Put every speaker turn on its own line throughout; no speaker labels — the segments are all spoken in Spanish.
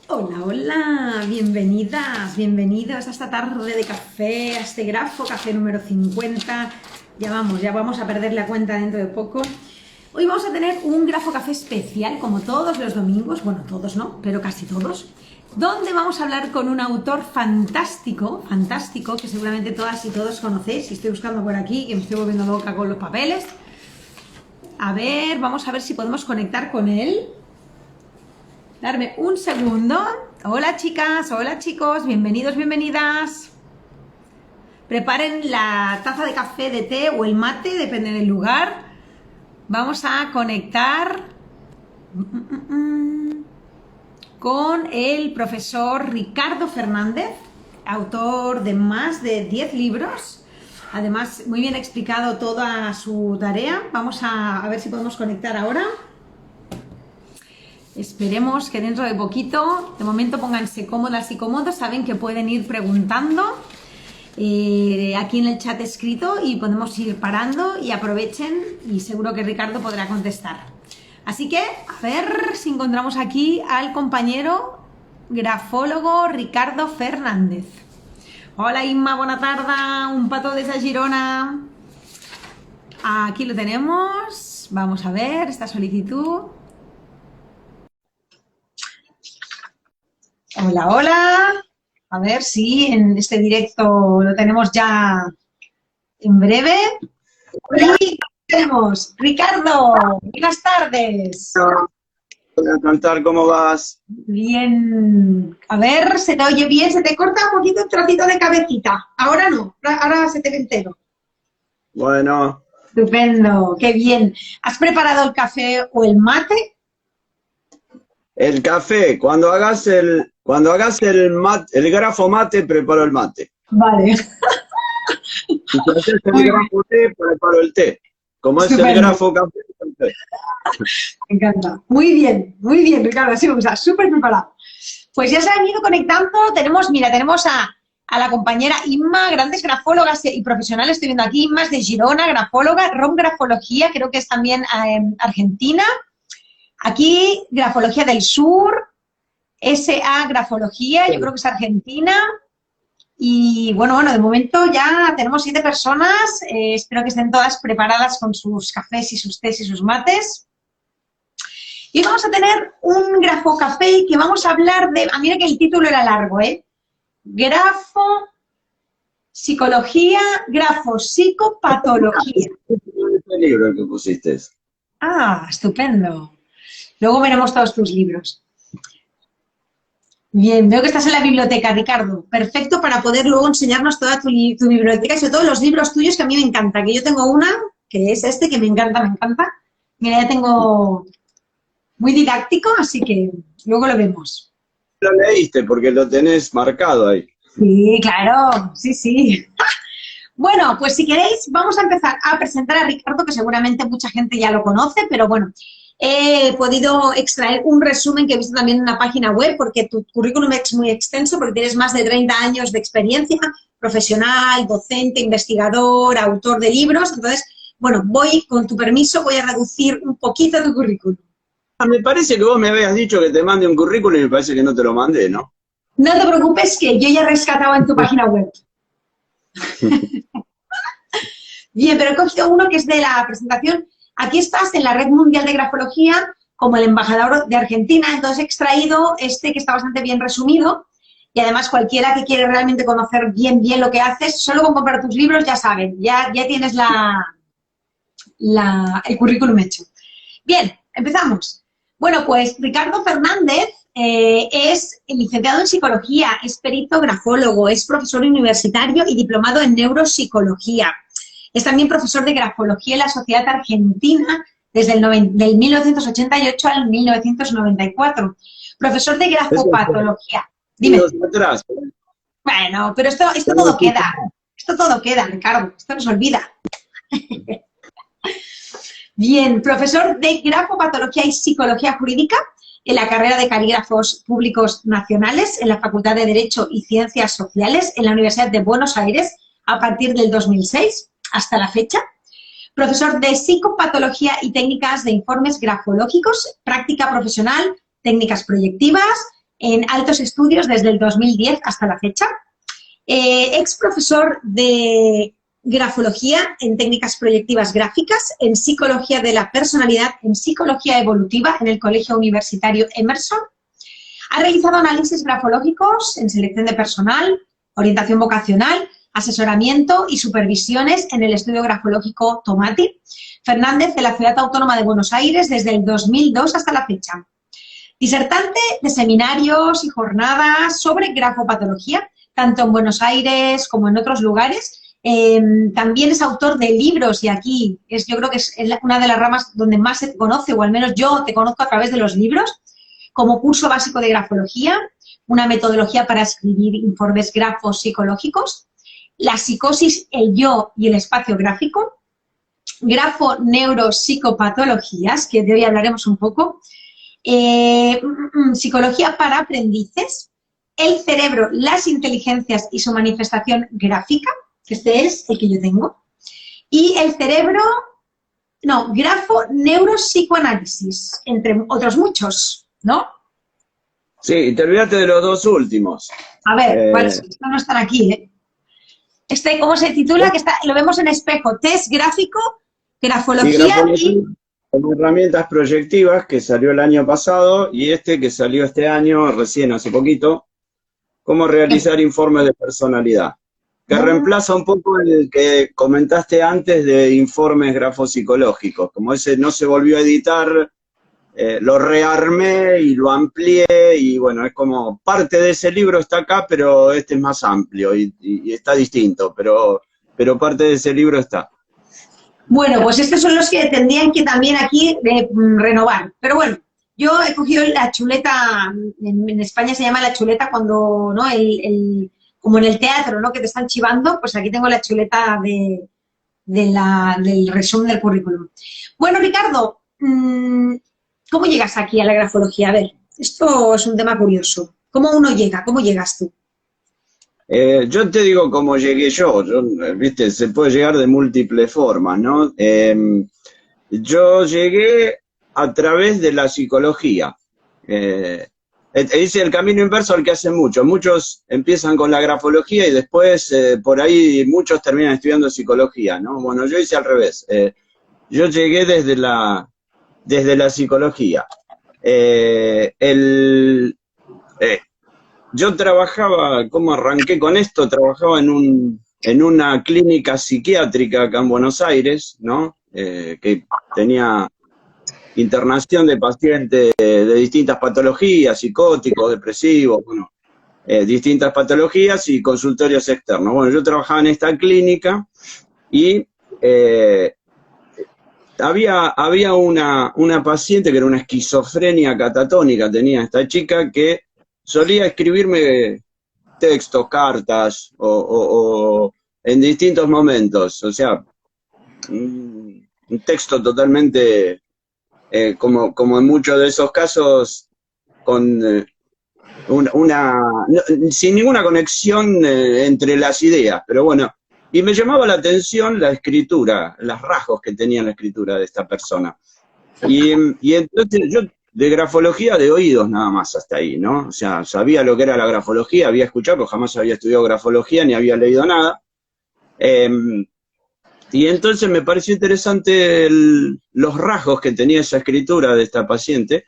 Hola, hola, bienvenidas, bienvenidos a esta tarde de café, a este grafo, café número 50. Ya vamos a perder la cuenta dentro de poco. Hoy vamos a tener un grafo café especial, como todos los domingos, bueno, todos no, pero casi todos, donde vamos a hablar con un autor fantástico, que seguramente todas y todos conocéis, y estoy buscando por aquí, que me estoy volviendo loca con los papeles. A ver, vamos a ver si podemos conectar con él. Darme un segundo. Hola chicas, hola chicos, bienvenidos, bienvenidas. Preparen la taza de café, de té o el mate, depende del lugar. Vamos a conectar con el profesor Ricardo Fernández, autor de más de 10 libros. Además, muy bien explicado toda su tarea. Vamos a ver si podemos conectar ahora. Esperemos que dentro de poquito, de momento pónganse cómodas y cómodos, saben que pueden ir preguntando aquí en el chat escrito y podemos ir parando y aprovechen y seguro que Ricardo podrá contestar. Así que, a ver si encontramos aquí al compañero grafólogo Ricardo Fernández. Hola Inma, buena tarde, un pato desde Girona. Aquí lo tenemos, vamos a ver esta solicitud. Hola, hola. A ver si en este directo lo tenemos ya en breve. Y tenemos Ricardo. Buenas tardes.
Hola, Cantar, ¿cómo vas?
Bien. A ver, ¿se te oye bien? ¿Se te corta un poquito el trocito de cabecita? Ahora no, ahora se te ve entero.
Bueno,
Estupendo, qué bien. ¿Has preparado el café o el mate?
el café, cuando hagas el grafo mate, preparo el mate.
Vale.
Y si haces el
Muy bien.
grafo té, preparo el té. Como es el
Estupendo.
grafo café, el té.
Me encanta. Muy bien, Ricardo, así me gusta, súper preparado. Pues ya se han ido conectando, tenemos a la compañera Inma, grandes grafólogas y profesionales, estoy viendo aquí, Inma es de Girona, grafóloga, ROM Grafología, creo que es también argentina, aquí Grafología del Sur, SA Grafología, yo creo que es argentina, y bueno, de momento ya tenemos 7 personas, espero que estén todas preparadas con sus cafés y sus tés y sus mates. Y vamos a tener un grafo café que vamos a hablar de... mira que el título era largo, ¿eh? Grafo, psicología, grafo, psicopatología.
Este libro que pusiste.
Ah, estupendo. Luego veremos todos tus libros. Bien, veo que estás en la biblioteca, Ricardo. Perfecto para poder luego enseñarnos toda tu biblioteca y sobre todo los libros tuyos que a mí me encanta. Que yo tengo una, que es este, que me encanta, me encanta. Mira, ya tengo... muy didáctico, así que luego lo vemos.
Lo leíste porque lo tenés marcado ahí.
Sí, claro, sí. Bueno, pues si queréis, vamos a empezar a presentar a Ricardo, que seguramente mucha gente ya lo conoce, pero bueno, he podido extraer un resumen que he visto también en una página web, porque tu currículum es muy extenso, porque tienes más de 30 años de experiencia profesional, docente, investigador, autor de libros. Entonces, bueno, con tu permiso, voy a reducir un poquito tu currículum.
Me parece que vos me habías dicho que te mande un currículum y me parece que no te lo mandé, ¿no?
No te preocupes, que yo ya he rescatado en tu página web. Bien, pero he cogido uno que es de la presentación. Aquí estás en la Red Mundial de Grafología como el embajador de Argentina, entonces he extraído este que está bastante bien resumido y además cualquiera que quiere realmente conocer bien lo que haces, solo con comprar tus libros ya saben, ya tienes el currículum hecho. Bien, empezamos. Bueno, pues Ricardo Fernández es licenciado en psicología, es perito grafólogo, es profesor universitario y diplomado en neuropsicología. Es también profesor de grafología en la Sociedad Argentina desde del 1988 al 1994. Profesor de grafopatología. Dime.
Atrás.
Bueno, pero esto todo queda. Esto todo queda, Ricardo. Esto no se olvida. Bien, profesor de grafopatología y psicología jurídica en la carrera de calígrafos públicos nacionales en la Facultad de Derecho y Ciencias Sociales en la Universidad de Buenos Aires a partir del 2006 hasta la fecha. Profesor de psicopatología y técnicas de informes grafológicos, práctica profesional, técnicas proyectivas, en altos estudios desde el 2010 hasta la fecha. Ex profesor de grafología en técnicas proyectivas gráficas, en psicología de la personalidad, en psicología evolutiva en el Colegio Universitario Emerson. Ha realizado análisis grafológicos en selección de personal, orientación vocacional, asesoramiento y supervisiones en el estudio grafológico Tomati Fernández de la Ciudad Autónoma de Buenos Aires desde el 2002 hasta la fecha. Disertante de seminarios y jornadas sobre grafopatología, tanto en Buenos Aires como en otros lugares. También es autor de libros y aquí yo creo que es una de las ramas donde más se te conoce, o al menos yo te conozco a través de los libros, como curso básico de grafología, una metodología para escribir informes grafos psicológicos, la psicosis, el yo y el espacio gráfico, grafo-neuropsicopatologías, que de hoy hablaremos un poco, psicología para aprendices, el cerebro, las inteligencias y su manifestación gráfica, que este es el que yo tengo, y el cerebro, grafo-neuropsicoanálisis, entre otros muchos, ¿no?
Sí, te olvidaste de los dos últimos.
A ver, ¿cuáles? Estos no están aquí, ¿eh? ¿Cómo se titula? Que lo vemos en espejo. Test gráfico, grafología y...
Con herramientas proyectivas, que salió el año pasado, y este que salió este año, recién hace poquito, cómo realizar informes de personalidad. Que reemplaza un poco el que comentaste antes de informes grafopsicológicos. Como ese no se volvió a editar, lo rearmé y lo amplié, y bueno, es como parte de ese libro está acá, pero este es más amplio y está distinto, pero parte de ese libro está.
Bueno, pues estos son los que tendrían que también aquí renovar. Pero bueno, yo he cogido la chuleta, en España se llama la chuleta cuando, ¿no? Como en el teatro, ¿no? Que te están chivando, pues aquí tengo la chuleta del resumen del currículum. Bueno, Ricardo, ¿cómo llegas aquí a la grafología? A ver, esto es un tema curioso. ¿Cómo uno llega? ¿Cómo llegas tú?
Yo te digo cómo llegué yo, viste, se puede llegar de múltiples formas, ¿no? Yo llegué a través de la psicología. Hice el camino inverso al que hacen muchos. Muchos empiezan con la grafología y después por ahí muchos terminan estudiando psicología, ¿no? Bueno, yo hice al revés. Yo llegué desde la psicología. Yo trabajaba, ¿cómo arranqué con esto? Trabajaba en una clínica psiquiátrica acá en Buenos Aires, ¿no? Que tenía internación de pacientes de distintas patologías, psicóticos, depresivos, bueno, distintas patologías y consultorios externos. Bueno, yo trabajaba en esta clínica y había una paciente que era una esquizofrenia catatónica, tenía esta chica que solía escribirme textos, cartas, o en distintos momentos, o sea, un texto totalmente, como en muchos de esos casos, con sin ninguna conexión entre las ideas, pero bueno, y me llamaba la atención la escritura, los rasgos que tenía la escritura de esta persona. Y entonces yo de grafología de oídos nada más hasta ahí, ¿no? O sea, sabía lo que era la grafología, había escuchado, pero jamás había estudiado grafología ni había leído nada. Y entonces me pareció interesante los rasgos que tenía esa escritura de esta paciente.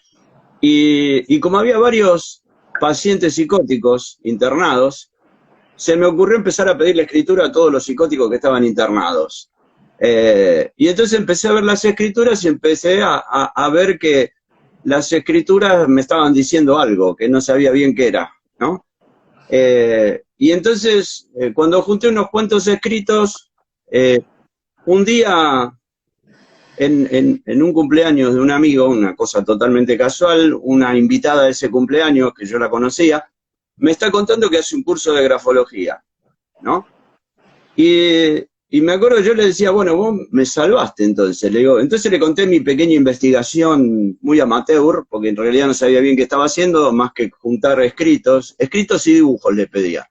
Y como había varios pacientes psicóticos internados, se me ocurrió empezar a pedirle escritura a todos los psicóticos que estaban internados. Y entonces empecé a ver las escrituras y empecé a ver que las escrituras me estaban diciendo algo, que no sabía bien qué era, ¿no? Y entonces, cuando junté unos cuantos escritos, un día, en un cumpleaños de un amigo, una cosa totalmente casual, una invitada de ese cumpleaños, que yo la conocía, me está contando que hace un curso de grafología, ¿no? Y me acuerdo, yo le decía, bueno, vos me salvaste entonces. Entonces le conté mi pequeña investigación muy amateur, porque en realidad no sabía bien qué estaba haciendo, más que juntar escritos y dibujos le pedía.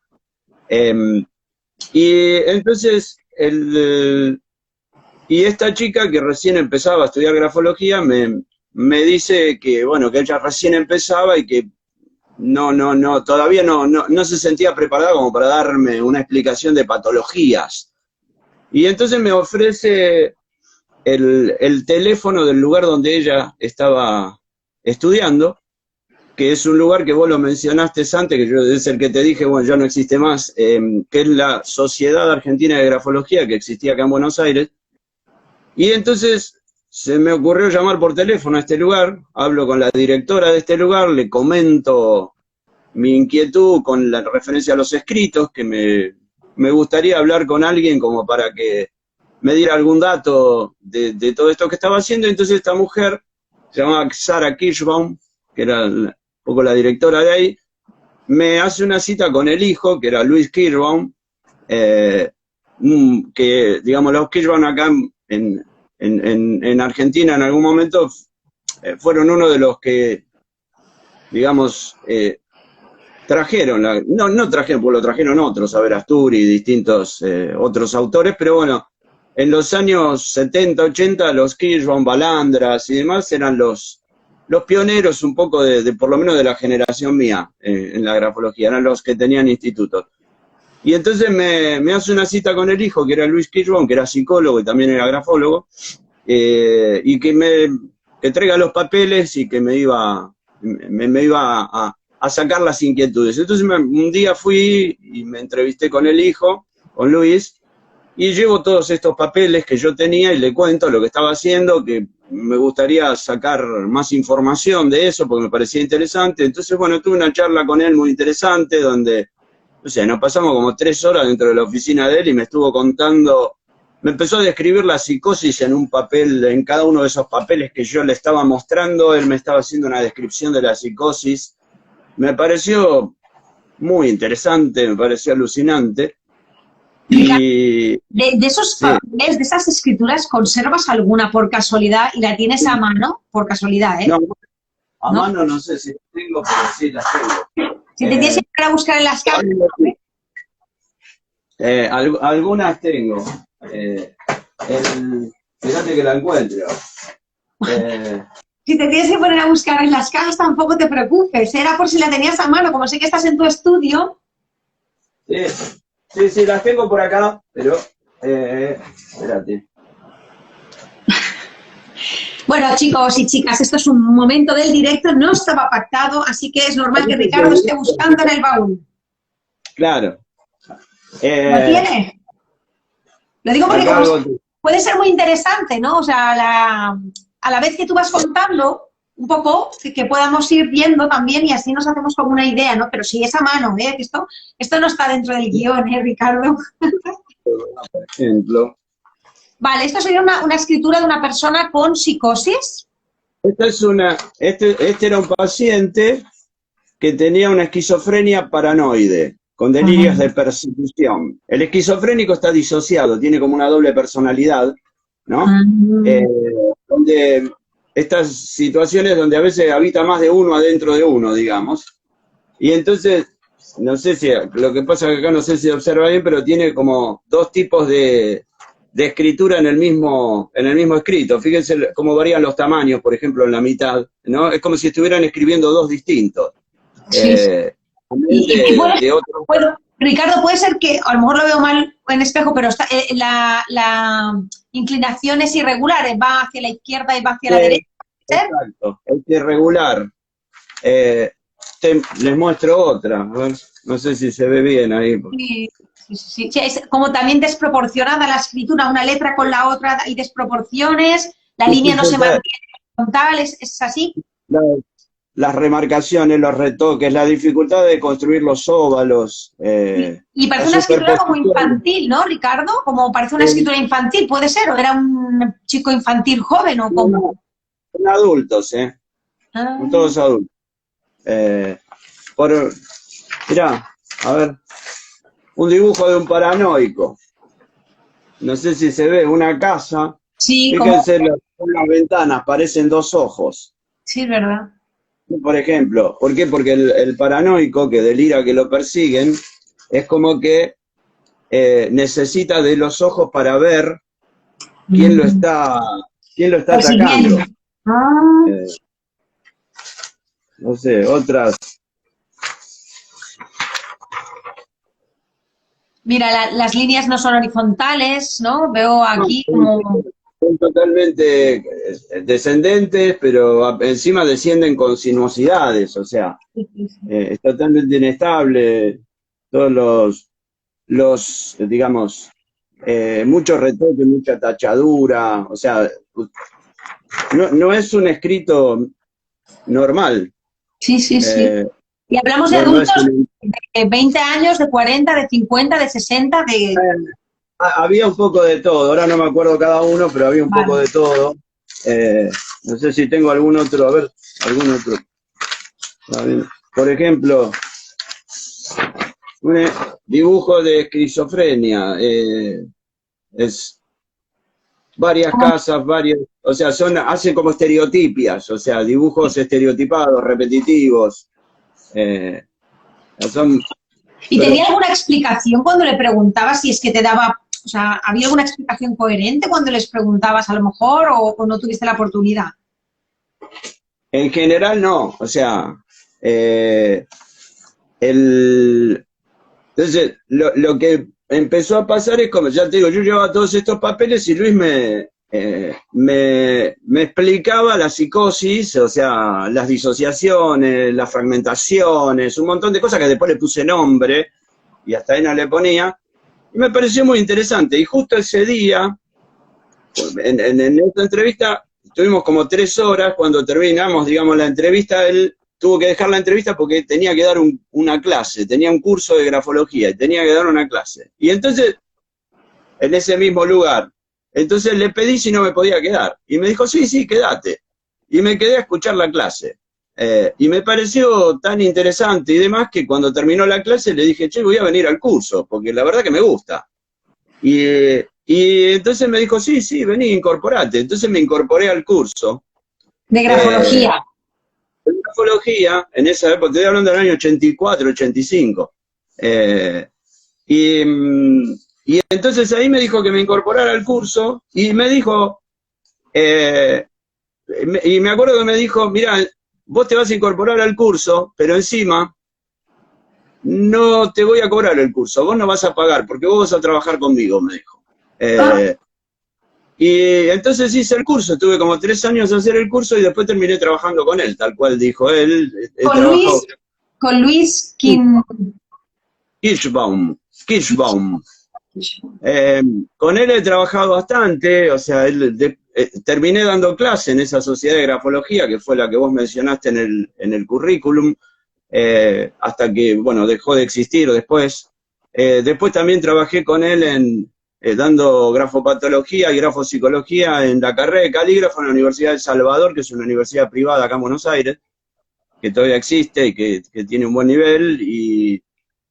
Y entonces, y esta chica que recién empezaba a estudiar grafología me dice que, bueno, que ella recién empezaba y que todavía no se sentía preparada como para darme una explicación de patologías. Y entonces me ofrece el teléfono del lugar donde ella estaba estudiando, que es un lugar que vos lo mencionaste antes, que es el que te dije, bueno, ya no existe más, que es la Sociedad Argentina de Grafología, que existía acá en Buenos Aires. Y entonces se me ocurrió llamar por teléfono a este lugar, hablo con la directora de este lugar, le comento mi inquietud con la referencia a los escritos, que me gustaría hablar con alguien como para que me diera algún dato de todo esto que estaba haciendo. Entonces esta mujer, se llamaba Sara Kirschbaum, que era un poco la directora de ahí, me hace una cita con el hijo, que era Luis Kirschbaum, que, digamos, los Kirschbaum acá en Argentina en algún momento fueron uno de los que, digamos, trajeron, no trajeron, pues lo trajeron otros, a ver, Asturi y distintos otros autores, pero bueno, en los años 70, 80, los Kirschbaum, Balandras y demás eran los pioneros un poco por lo menos de la generación mía en la grafología, eran los que tenían institutos. Y entonces me hace una cita con el hijo, que era Luis Kirschbaum, que era psicólogo y también era grafólogo, y que traiga los papeles y que me iba a sacar las inquietudes. Entonces un día fui y me entrevisté con el hijo, con Luis, y llevo todos estos papeles que yo tenía y le cuento lo que estaba haciendo, que me gustaría sacar más información de eso porque me parecía interesante. Entonces, bueno, tuve una charla con él muy interesante donde, no sé, nos pasamos como 3 horas dentro de la oficina de él y me estuvo contando, me empezó a describir la psicosis en un papel, en cada uno de esos papeles que yo le estaba mostrando. Él me estaba haciendo una descripción de la psicosis. Me pareció muy interesante, me pareció alucinante. Y
de esos
sí,
papeles, de esas escrituras, ¿conservas alguna por casualidad y la tienes a mano? Por casualidad, ¿eh?
no, a
¿No?
mano no sé si las tengo, pero sí las tengo.
Si te tienes que ir a buscar en las cajas,
Algunas tengo. Fíjate que la encuentro.
si te tienes que poner a buscar en las cajas, tampoco te preocupes. Era por si la tenías a mano, como sé que estás en tu estudio.
Sí, las tengo por acá, pero espérate.
Bueno, chicos y chicas, esto es un momento del directo, no estaba pactado, así que es normal que Ricardo esté buscando en el baúl.
Claro.
¿Lo tiene? Lo digo porque como puede ser muy interesante, ¿no? O sea, a la vez que tú vas contando, un poco, que podamos ir viendo también y así nos hacemos como una idea, ¿no? Pero si es a mano, ¿eh? Esto no está dentro del guión, ¿eh, Ricardo?
Por ejemplo.
Vale, esto sería una escritura de una persona con psicosis.
Este era un paciente que tenía una esquizofrenia paranoide, con delirios de persecución. El esquizofrénico está disociado, tiene como una doble personalidad, ¿no? Donde estas situaciones donde a veces habita más de uno adentro de uno, digamos. Y entonces, no sé si, lo que pasa que acá no sé si observa bien, pero tiene como 2 tipos de escritura en el mismo escrito. Fíjense cómo varían los tamaños, por ejemplo, en la mitad, ¿no? Es como si estuvieran escribiendo 2 distintos.
Sí. Ricardo, puede ser que, a lo mejor lo veo mal en espejo, pero la inclinación es irregular, va hacia la izquierda y va hacia la derecha.
Exacto, es irregular. Les muestro otra, a ver, no sé si se ve bien ahí.
Sí, es como también desproporcionada la escritura, una letra con la otra y desproporciones, la línea no se mantiene horizontal, ¿es así?
Las remarcaciones, los retoques, la dificultad de construir los óvalos.
Y parece una escritura como infantil, ¿no, Ricardo? Como parece una escritura infantil, ¿puede ser? ¿O era un chico infantil joven o cómo?
Son adultos, son todos adultos. Mirá, a ver, un dibujo de un paranoico. No sé si se ve, una casa.
Sí,
fíjense, las ventanas parecen 2 ojos.
Sí, es verdad.
Por ejemplo, ¿por qué? Porque el paranoico que delira que lo persiguen es como que necesita de los ojos para ver quién lo está atacando. No sé, otras
Mira, las líneas no son horizontales, ¿no? Veo aquí como...
Son totalmente descendentes, pero encima descienden con sinuosidades, o sea, es totalmente inestable. Todos digamos, mucho retoque, mucha tachadura, o sea, no es un escrito normal.
Sí, sí, sí.
Eh,
Y hablamos de
no es
adultos
un-
de 20 años, de 40, de 50, de 60, de...
Había un poco de todo, ahora no me acuerdo cada uno, pero había un poco
Vale.
de todo. No sé si tengo algún otro, a ver, algún otro. A ver, por ejemplo, un dibujo de esquizofrenia, es varias casas, varios, o sea, hacen como estereotipias, o sea, dibujos estereotipados, repetitivos. eh, son,
¿Y
pero
tenía alguna explicación cuando le preguntabas si es que te daba, o sea, había alguna explicación coherente cuando les preguntabas a lo mejor o no tuviste la oportunidad?
en general no, o sea, eh, el, entonces lo que empezó a pasar es como, ya te digo, yo llevaba todos estos papeles y Luis me explicaba la psicosis, o sea, las disociaciones, las fragmentaciones, un montón de cosas que después le puse nombre y hasta ahí no le ponía, y me pareció muy interesante. Y justo ese día, en esta entrevista, estuvimos como 3 horas, cuando terminamos, digamos, la entrevista, él tuvo que dejar la entrevista porque tenía que dar una clase, tenía un curso de grafología y tenía que dar una clase. Y entonces, en ese mismo lugar, entonces le pedí si no me podía quedar. Y me dijo, sí, sí, quédate. Y me quedé a escuchar la clase. Y me pareció tan interesante y demás que cuando terminó la clase le dije, che, voy a venir al curso, porque la verdad que me gusta. Y entonces me dijo, sí, sí, vení, incorporate. Entonces me incorporé al curso.
De
Eh,
grafología.
en grafología, en esa época, estoy hablando del año 84, 85. Eh, y, y entonces ahí me dijo que me incorporara al curso y me dijo, y me acuerdo que me dijo, mira, vos te vas a incorporar al curso, pero encima no te voy a cobrar el curso, vos no vas a pagar porque vos vas a trabajar conmigo, me dijo.
Ah,
Eh, Y entonces hice el curso, tuve como 3 años a hacer el curso y después terminé trabajando con él, tal cual dijo él. He
con
trabajado
Con Luis Kim.
Kirschbaum, Kirschbaum. Con él he trabajado bastante, o sea, terminé dando clase en esa sociedad de grafología, que fue la que vos mencionaste en el currículum, hasta que, bueno, dejó de existir después. Después también trabajé con él dando grafopatología y grafopsicología en la carrera de calígrafo en la Universidad de El Salvador, que es una universidad privada acá en Buenos Aires, que todavía existe y que tiene un buen nivel.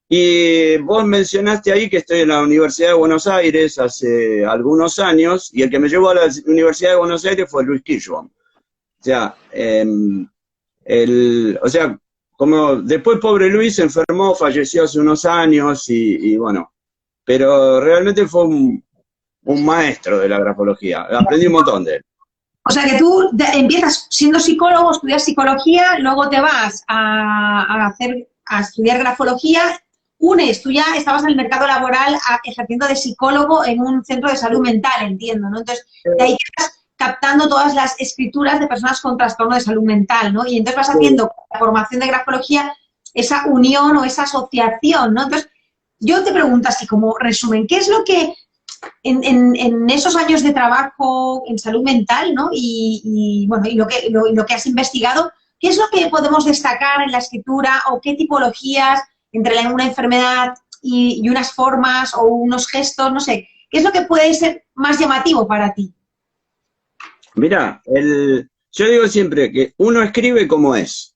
Y vos mencionaste ahí que estoy en la Universidad de Buenos Aires hace algunos años, y el que me llevó a la Universidad de Buenos Aires fue Luis Kirschbaum. O sea, o sea, como después pobre Luis se enfermó, falleció hace unos años, y bueno, pero realmente fue un maestro de la grafología. Aprendí un montón de él.
O sea que tú empiezas siendo psicólogo, estudias psicología, luego te vas a estudiar grafología, tú ya estabas en el mercado laboral ejerciendo de psicólogo en un centro de salud mental, entiendo, ¿no? Entonces, de ahí vas captando todas las escrituras de personas con trastorno de salud mental, ¿no? Y entonces vas haciendo con la formación de grafología esa unión o esa asociación, ¿no? Entonces, yo te pregunto así como resumen, ¿qué es lo que en esos años de trabajo en salud mental, ¿no? Bueno, y lo que has investigado, ¿qué es lo que podemos destacar en la escritura o qué tipologías entre una enfermedad y unas formas o unos gestos, no sé, qué es lo que puede ser más llamativo para ti?
Mirá, yo digo siempre que uno escribe como es,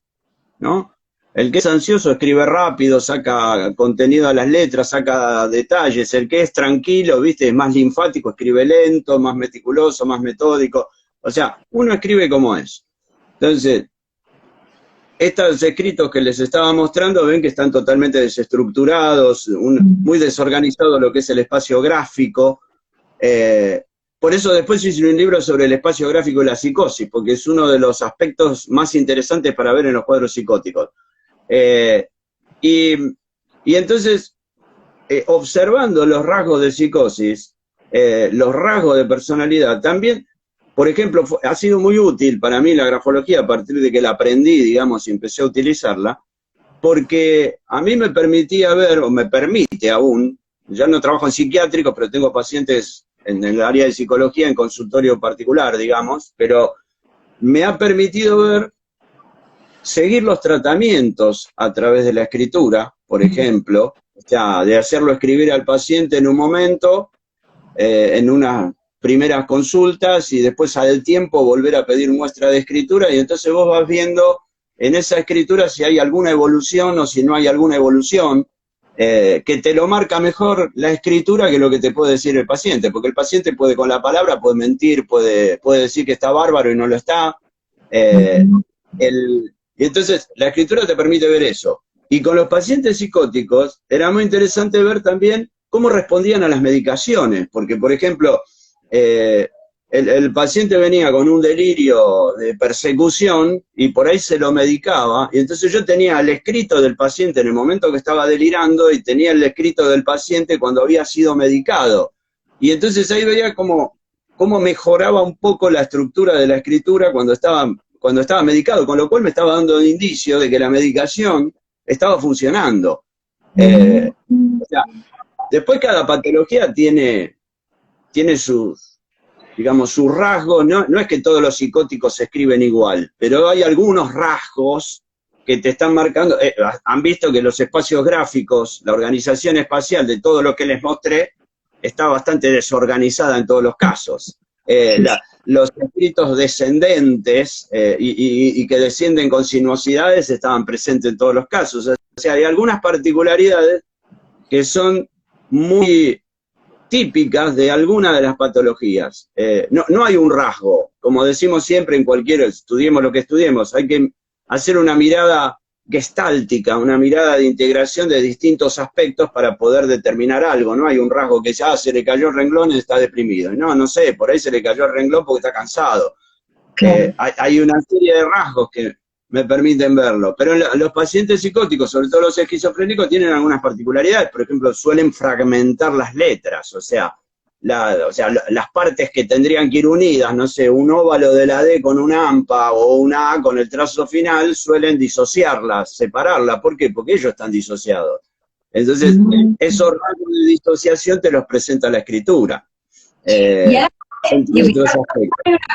¿no? El que es ansioso escribe rápido, saca contenido a las letras, saca detalles. El que es tranquilo, viste, es más linfático, escribe lento, más meticuloso, más metódico. O sea, uno escribe como es. Entonces, estos escritos que les estaba mostrando, ven que están totalmente desestructurados, muy desorganizado lo que es el espacio gráfico. Por eso después hice un libro sobre el espacio gráfico y la psicosis, porque es uno de los aspectos más interesantes para ver en los cuadros psicóticos. Y entonces, observando los rasgos de psicosis, los rasgos de personalidad, también, por ejemplo, ha sido muy útil para mí la grafología a partir de que la aprendí, digamos, y empecé a utilizarla, porque a mí me permitía ver, o me permite aún, ya no trabajo en psiquiátricos, pero tengo pacientes en el área de psicología, en consultorio particular, digamos, pero me ha permitido ver, seguir los tratamientos a través de la escritura, por ejemplo, o sea, de hacerlo escribir al paciente en un momento, en unas primeras consultas, y después al tiempo volver a pedir muestra de escritura, y entonces vos vas viendo en esa escritura si hay alguna evolución o si no hay alguna evolución, que te lo marca mejor la escritura que lo que te puede decir el paciente, porque el paciente puede con la palabra, puede mentir, puede decir que está bárbaro y no lo está. Y entonces la escritura te permite ver eso. Y con los pacientes psicóticos era muy interesante ver también cómo respondían a las medicaciones, porque por ejemplo, el paciente venía con un delirio de persecución y por ahí se lo medicaba, y entonces yo tenía el escrito del paciente en el momento que estaba delirando y tenía el escrito del paciente cuando había sido medicado. Y entonces ahí veía cómo mejoraba un poco la estructura de la escritura cuando estaba medicado, con lo cual me estaba dando un indicio de que la medicación estaba funcionando. O sea, después cada patología tiene sus, digamos, sus rasgos. No es que todos los psicóticos se escriben igual, pero hay algunos rasgos que te están marcando. Han visto que los espacios gráficos, la organización espacial de todo lo que les mostré, está bastante desorganizada en todos los casos. Los escritos descendentes y que descienden con sinuosidades estaban presentes en todos los casos. O sea, hay algunas particularidades que son muy típicas de alguna de las patologías. No hay un rasgo, como decimos siempre en estudiemos lo que estudiemos, hay que hacer una mirada gestáltica, una mirada de integración de distintos aspectos para poder determinar algo. No hay un rasgo que ya se le cayó el renglón y está deprimido. No sé, por ahí se le cayó el renglón porque está cansado. Claro. Hay una serie de rasgos que me permiten verlo, pero los pacientes psicóticos, sobre todo los esquizofrénicos, tienen algunas particularidades. Por ejemplo, suelen fragmentar las letras, o sea, las partes que tendrían que ir unidas, no sé, un óvalo de la D con una AMPA o una A con el trazo final, suelen disociarlas, separarlas. ¿Por qué? Porque ellos están disociados. Entonces, esos rasgos de disociación te los presenta la escritura.
Una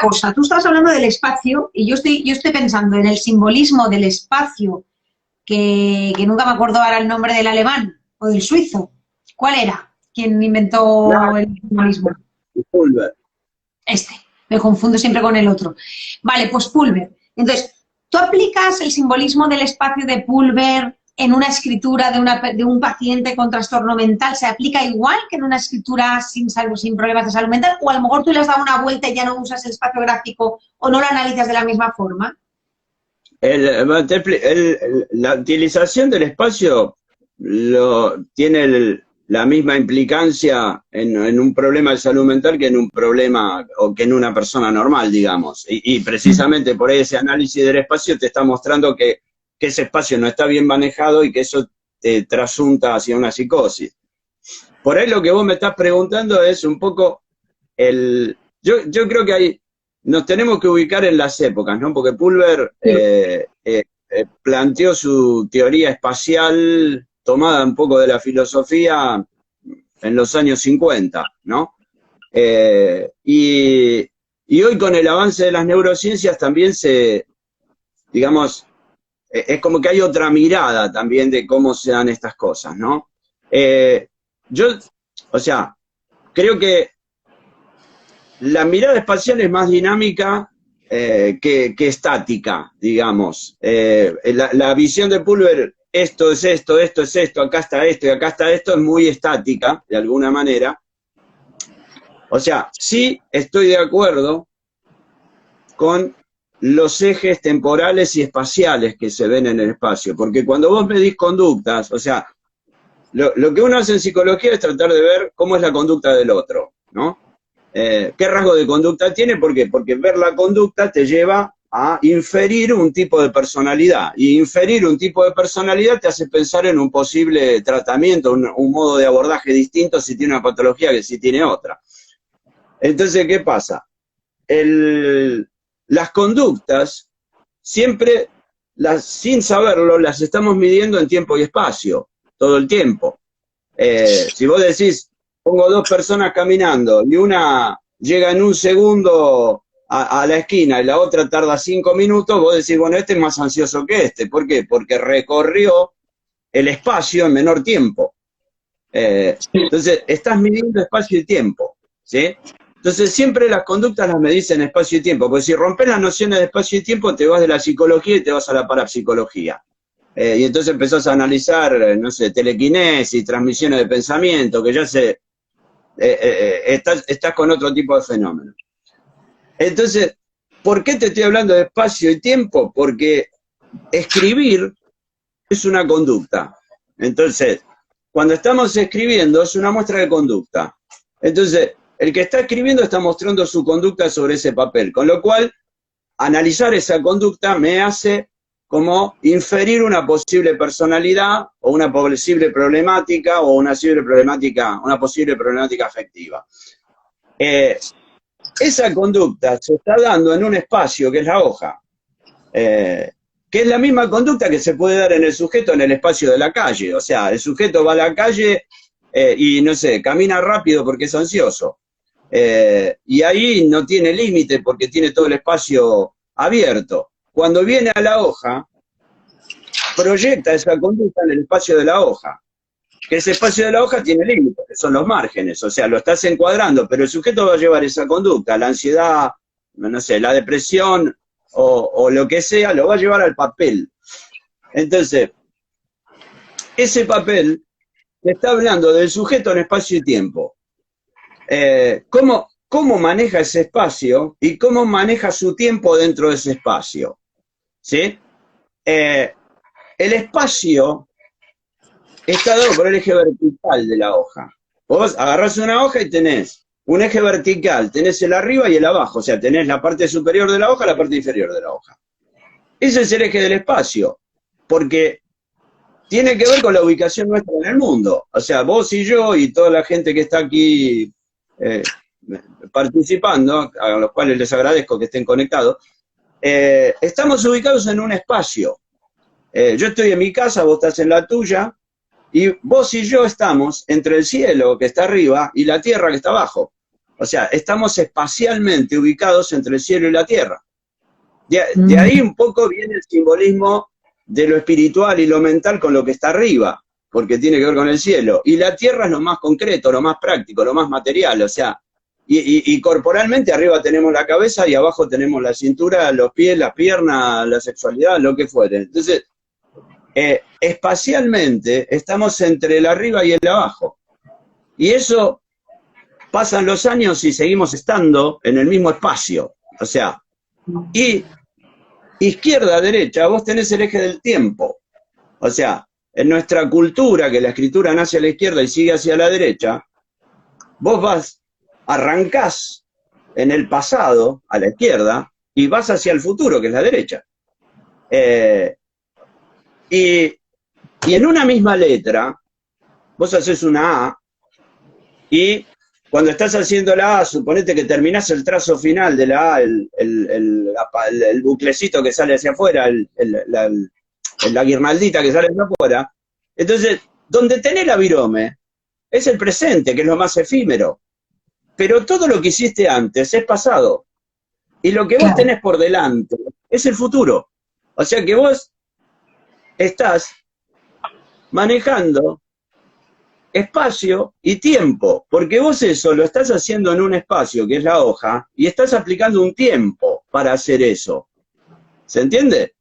cosa, tú estás hablando del espacio y yo estoy pensando en el simbolismo del espacio, que nunca me acuerdo ahora el nombre del alemán o del suizo. ¿Cuál era? ¿Quién inventó el simbolismo?
Pulver.
Me confundo siempre con el otro. Vale, pues Pulver. Entonces, ¿tú aplicas el simbolismo del espacio de Pulver en una escritura de un paciente con trastorno mental? ¿Se aplica igual que en una escritura sin problemas de salud mental? ¿O a lo mejor tú le has dado una vuelta y ya no usas el espacio gráfico o no lo analizas de la misma forma?
La utilización del espacio tiene la misma implicancia en un problema de salud mental que en un problema o que en una persona normal, digamos. Y precisamente por ahí ese análisis del espacio te está mostrando que ese espacio no está bien manejado y que eso te trasunta hacia una psicosis. Por ahí lo que vos me estás preguntando es un poco yo creo que nos tenemos que ubicar en las épocas, ¿no? Porque Pulver planteó su teoría espacial tomada un poco de la filosofía en los años 50, ¿no? Y hoy con el avance de las neurociencias también digamos, es como que hay otra mirada también de cómo se dan estas cosas, ¿no? O sea, creo que la mirada espacial es más dinámica que estática, digamos. La visión de Pulver, esto es esto, esto es esto, acá está esto y acá está esto, es muy estática, de alguna manera. O sea, sí estoy de acuerdo con los ejes temporales y espaciales que se ven en el espacio, porque cuando vos medís conductas, o sea, lo que uno hace en psicología es tratar de ver cómo es la conducta del otro, ¿no? ¿Qué rasgo de conducta tiene? ¿Por qué? Porque ver la conducta te lleva a inferir un tipo de personalidad. Y inferir un tipo de personalidad te hace pensar en un posible tratamiento, un modo de abordaje distinto si tiene una patología que si tiene otra. Entonces, ¿qué pasa? Las conductas, siempre, sin saberlo, las estamos midiendo en tiempo y espacio, todo el tiempo. Si vos decís, pongo dos personas caminando y una llega en un segundo a la esquina y la otra tarda 5 minutos, vos decís, bueno, este es más ansioso que este. ¿Por qué? Porque recorrió el espacio en menor tiempo. Entonces, estás midiendo espacio y tiempo, ¿sí? Entonces, siempre las conductas las medís en espacio y tiempo, porque si rompes las nociones de espacio y tiempo, te vas de la psicología y te vas a la parapsicología. Y entonces empezás a analizar, no sé, telequinesis, transmisiones de pensamiento, que ya estás con otro tipo de fenómenos. Entonces, ¿por qué te estoy hablando de espacio y tiempo? Porque escribir es una conducta. Entonces, cuando estamos escribiendo es una muestra de conducta. Entonces, el que está escribiendo está mostrando su conducta sobre ese papel, con lo cual, analizar esa conducta me hace como inferir una posible personalidad o una posible problemática o una posible problemática afectiva. Esa conducta se está dando en un espacio que es la hoja, que es la misma conducta que se puede dar en el sujeto en el espacio de la calle. O sea, el sujeto va a la calle y, no sé, camina rápido porque es ansioso. Y ahí no tiene límite porque tiene todo el espacio abierto. Cuando viene a la hoja, proyecta esa conducta en el espacio de la hoja. Que ese espacio de la hoja tiene límites, que son los márgenes. O sea, lo estás encuadrando, pero el sujeto va a llevar esa conducta, la ansiedad, no sé, la depresión o lo que sea, lo va a llevar al papel. Entonces, ese papel te está hablando del sujeto en espacio y tiempo. ¿Cómo maneja ese espacio y cómo maneja su tiempo dentro de ese espacio? ¿Sí? El espacio está dado por el eje vertical de la hoja. Vos agarrás una hoja y tenés un eje vertical, tenés el arriba y el abajo, o sea, tenés la parte superior de la hoja y la parte inferior de la hoja. Ese es el eje del espacio, porque tiene que ver con la ubicación nuestra en el mundo. O sea, vos y yo y toda la gente que está aquí participando, a los cuales les agradezco que estén conectados, estamos ubicados en un espacio. Yo estoy en mi casa, vos estás en la tuya, y vos y yo estamos entre el cielo que está arriba y la tierra que está abajo. O sea, estamos espacialmente ubicados entre el cielo y la tierra. De ahí un poco viene el simbolismo de lo espiritual y lo mental con lo que está arriba, porque tiene que ver con el cielo. Y la tierra es lo más concreto, lo más práctico, lo más material. O sea, y corporalmente arriba tenemos la cabeza y abajo tenemos la cintura, los pies, las piernas, la sexualidad, lo que fuere. Entonces, espacialmente estamos entre el arriba y el abajo. Y eso pasan los años y seguimos estando en el mismo espacio. O sea, y izquierda, derecha, vos tenés el eje del tiempo. O sea, en nuestra cultura, que la escritura nace a la izquierda y sigue hacia la derecha, vos arrancás en el pasado, a la izquierda, y vas hacia el futuro, que es la derecha. Y en una misma letra, vos haces una A, y cuando estás haciendo la A, suponete que terminás el trazo final de la A, el buclecito que sale hacia afuera, la guirnaldita que sale hacia afuera. Entonces, donde tenés la virome, es el presente, que es lo más efímero. Pero todo lo que hiciste antes es pasado. Y lo que vos tenés por delante es el futuro. O sea que vos estás manejando espacio y tiempo, porque vos eso lo estás haciendo en un espacio, que es la hoja, y estás aplicando un tiempo para hacer eso. ¿Se entiende?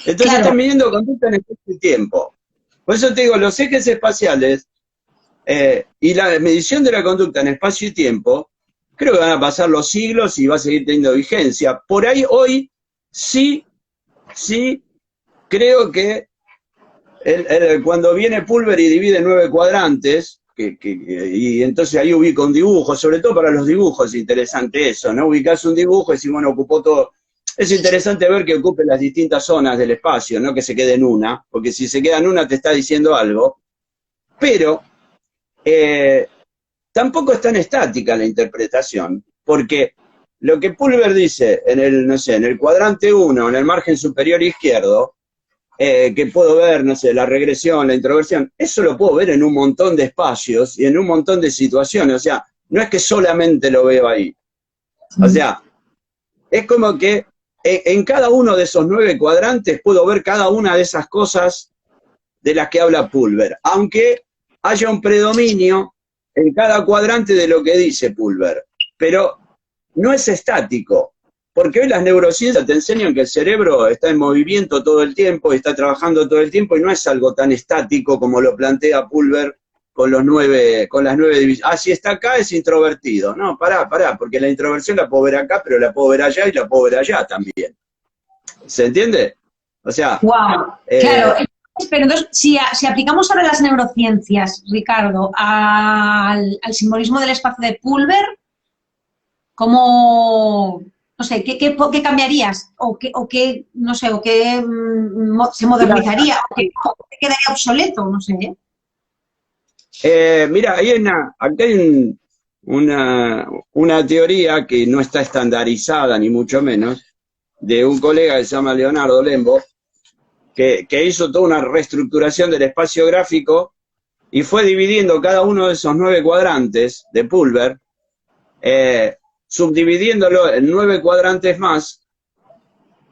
Entonces estás midiendo conducta en espacio y tiempo. Por eso te digo, los ejes espaciales y la medición de la conducta en espacio y tiempo, creo que van a pasar los siglos y va a seguir teniendo vigencia. Por ahí hoy sí creo que cuando viene Pulver y divide en 9 cuadrantes, y entonces ahí ubica un dibujo, sobre todo para los dibujos es interesante eso, ¿no? Ubicás un dibujo y decís, bueno, ocupó todo. es interesante ver que ocupe las distintas zonas del espacio, no que se quede en una, porque si se queda en una te está diciendo algo, pero tampoco es tan estática la interpretación, porque lo que Pulver dice en el, no sé, en el cuadrante 1, en el margen superior izquierdo, que puedo ver, no sé, la regresión, la introversión, eso lo puedo ver en un montón de espacios y en un montón de situaciones, o sea, no es que solamente lo veo ahí. O sea, es como que en cada uno de esos 9 cuadrantes puedo ver cada una de esas cosas de las que habla Pulver, aunque haya un predominio en cada cuadrante de lo que dice Pulver, pero no es estático, porque hoy las neurociencias te enseñan que el cerebro está en movimiento todo el tiempo, está trabajando todo el tiempo y no es algo tan estático como lo plantea Pulver con las 9 divisiones. Ah, si está acá es introvertido. No, pará, porque la introversión la puedo ver acá, pero la puedo ver allá y la puedo ver allá también. ¿Se entiende? O sea...
Wow, claro. Pero entonces, si aplicamos ahora las neurociencias, Ricardo, al simbolismo del espacio de Pulver, ¿cómo, no sé, qué cambiarías? ¿O qué, no sé, o qué se modernizaría? ¿O qué quedaría obsoleto? No sé.
Mira, acá hay una teoría que no está estandarizada, ni mucho menos, de un colega que se llama Leonardo Lembo, que hizo toda una reestructuración del espacio gráfico y fue dividiendo cada uno de esos 9 cuadrantes de Pulver, subdividiéndolo en 9 cuadrantes más,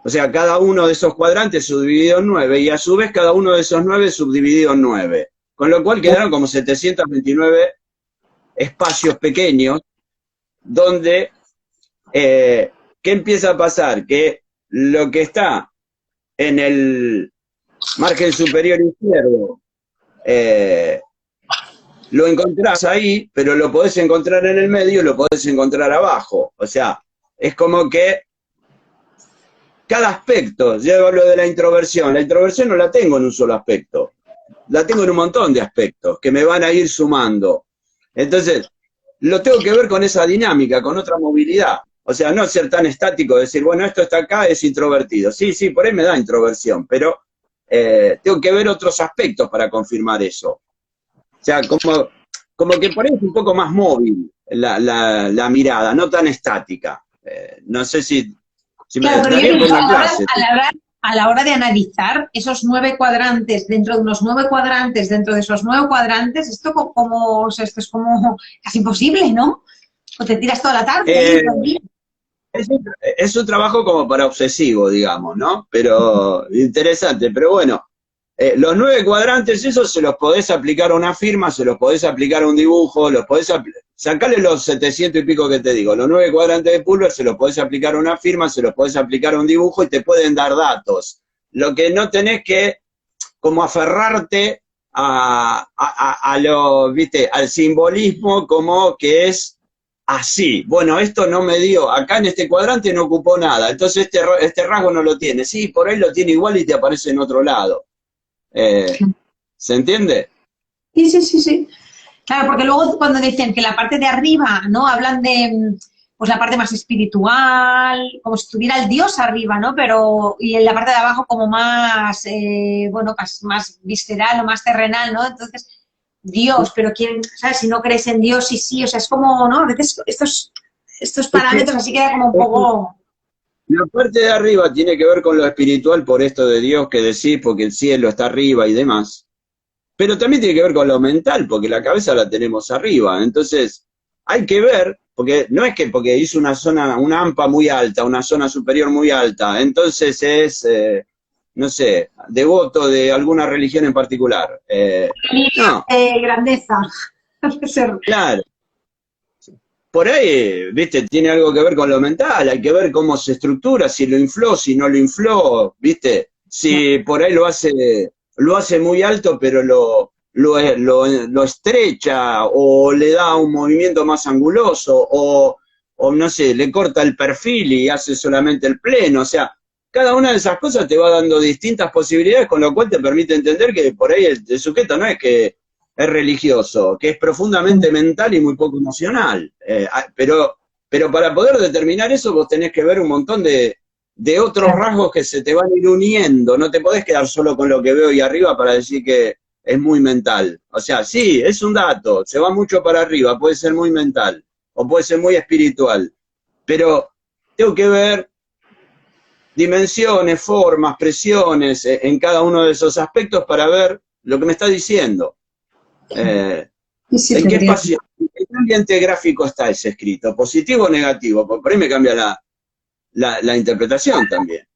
o sea, cada uno de esos cuadrantes subdividido en 9, y a su vez cada uno de esos 9 subdividido en 9, con lo cual quedaron como 729 espacios pequeños, donde, ¿qué empieza a pasar? Que lo que está en el margen superior izquierdo, lo encontrás ahí, pero lo podés encontrar en el medio, lo podés encontrar abajo. O sea, es como que cada aspecto, yo hablo de la introversión no la tengo en un solo aspecto, la tengo en un montón de aspectos que me van a ir sumando. Entonces, lo tengo que ver con esa dinámica, con otra movilidad. O sea, no ser tan estático, decir, bueno, esto está acá, es introvertido. Sí, por ahí me da introversión, pero tengo que ver otros aspectos para confirmar eso. O sea, como que por ahí es un poco más móvil la mirada, no tan estática. No sé si
Claro,
me
pero yo
daría por
pienso,
una clase.
a la hora de analizar esos 9 cuadrantes, dentro de unos 9 cuadrantes, dentro de esos 9 cuadrantes, esto o sea, esto es como casi imposible, ¿no? O te tiras toda la tarde.
Es un trabajo como para obsesivo, digamos, ¿no? Pero interesante, pero bueno, los 9 cuadrantes, esos se los podés aplicar a una firma, se los podés aplicar a un dibujo, los podés sacarle los 700 y pico que te digo, los 9 cuadrantes de Pulver se los podés aplicar a una firma, se los podés aplicar a un dibujo y te pueden dar datos. Lo que no tenés que como aferrarte ¿viste? Al simbolismo como que es así. Bueno, esto no me dio, acá en este cuadrante no ocupó nada, entonces este rasgo no lo tiene. Sí, por ahí lo tiene igual y te aparece en otro lado. ¿Se entiende?
Sí. Claro, porque luego cuando dicen que la parte de arriba, ¿no? Hablan de pues la parte más espiritual, como si estuviera el Dios arriba, ¿no? Pero, y en la parte de abajo como más, bueno, más visceral o más terrenal, ¿no? Entonces, Dios, pero quién, ¿sabes? Si no crees en Dios, sí, o sea, es como, ¿no? A veces estos parámetros así queda como un poco...
La parte de arriba tiene que ver con lo espiritual por esto de Dios que decís, porque el cielo está arriba y demás. Pero también tiene que ver con lo mental, porque la cabeza la tenemos arriba. Entonces, hay que ver, porque no es que porque hizo una AMPA muy alta, una zona superior muy alta, entonces es, no sé, devoto de alguna religión en particular. No.
Grandeza.
Claro. Por ahí, viste, tiene algo que ver con lo mental, hay que ver cómo se estructura, si lo infló, si no lo infló, viste, si por ahí lo hace muy alto, pero lo estrecha, o le da un movimiento más anguloso, o no sé, le corta el perfil y hace solamente el pleno, o sea, cada una de esas cosas te va dando distintas posibilidades, con lo cual te permite entender que por ahí el sujeto no es que es religioso, que es profundamente mental y muy poco emocional. Pero para poder determinar eso vos tenés que ver un montón de de otros rasgos que se te van a ir uniendo. No te podés quedar solo con lo que veo ahí arriba para decir que es muy mental. O sea, sí, es un dato, se va mucho para arriba, puede ser muy mental o puede ser muy espiritual, pero tengo que ver dimensiones, formas, presiones en cada uno de esos aspectos para ver lo que me está diciendo.
Sí,
¿En qué espacio, en qué ambiente gráfico está ese escrito? ¿Positivo o negativo? Porque por ahí me cambia la interpretación también.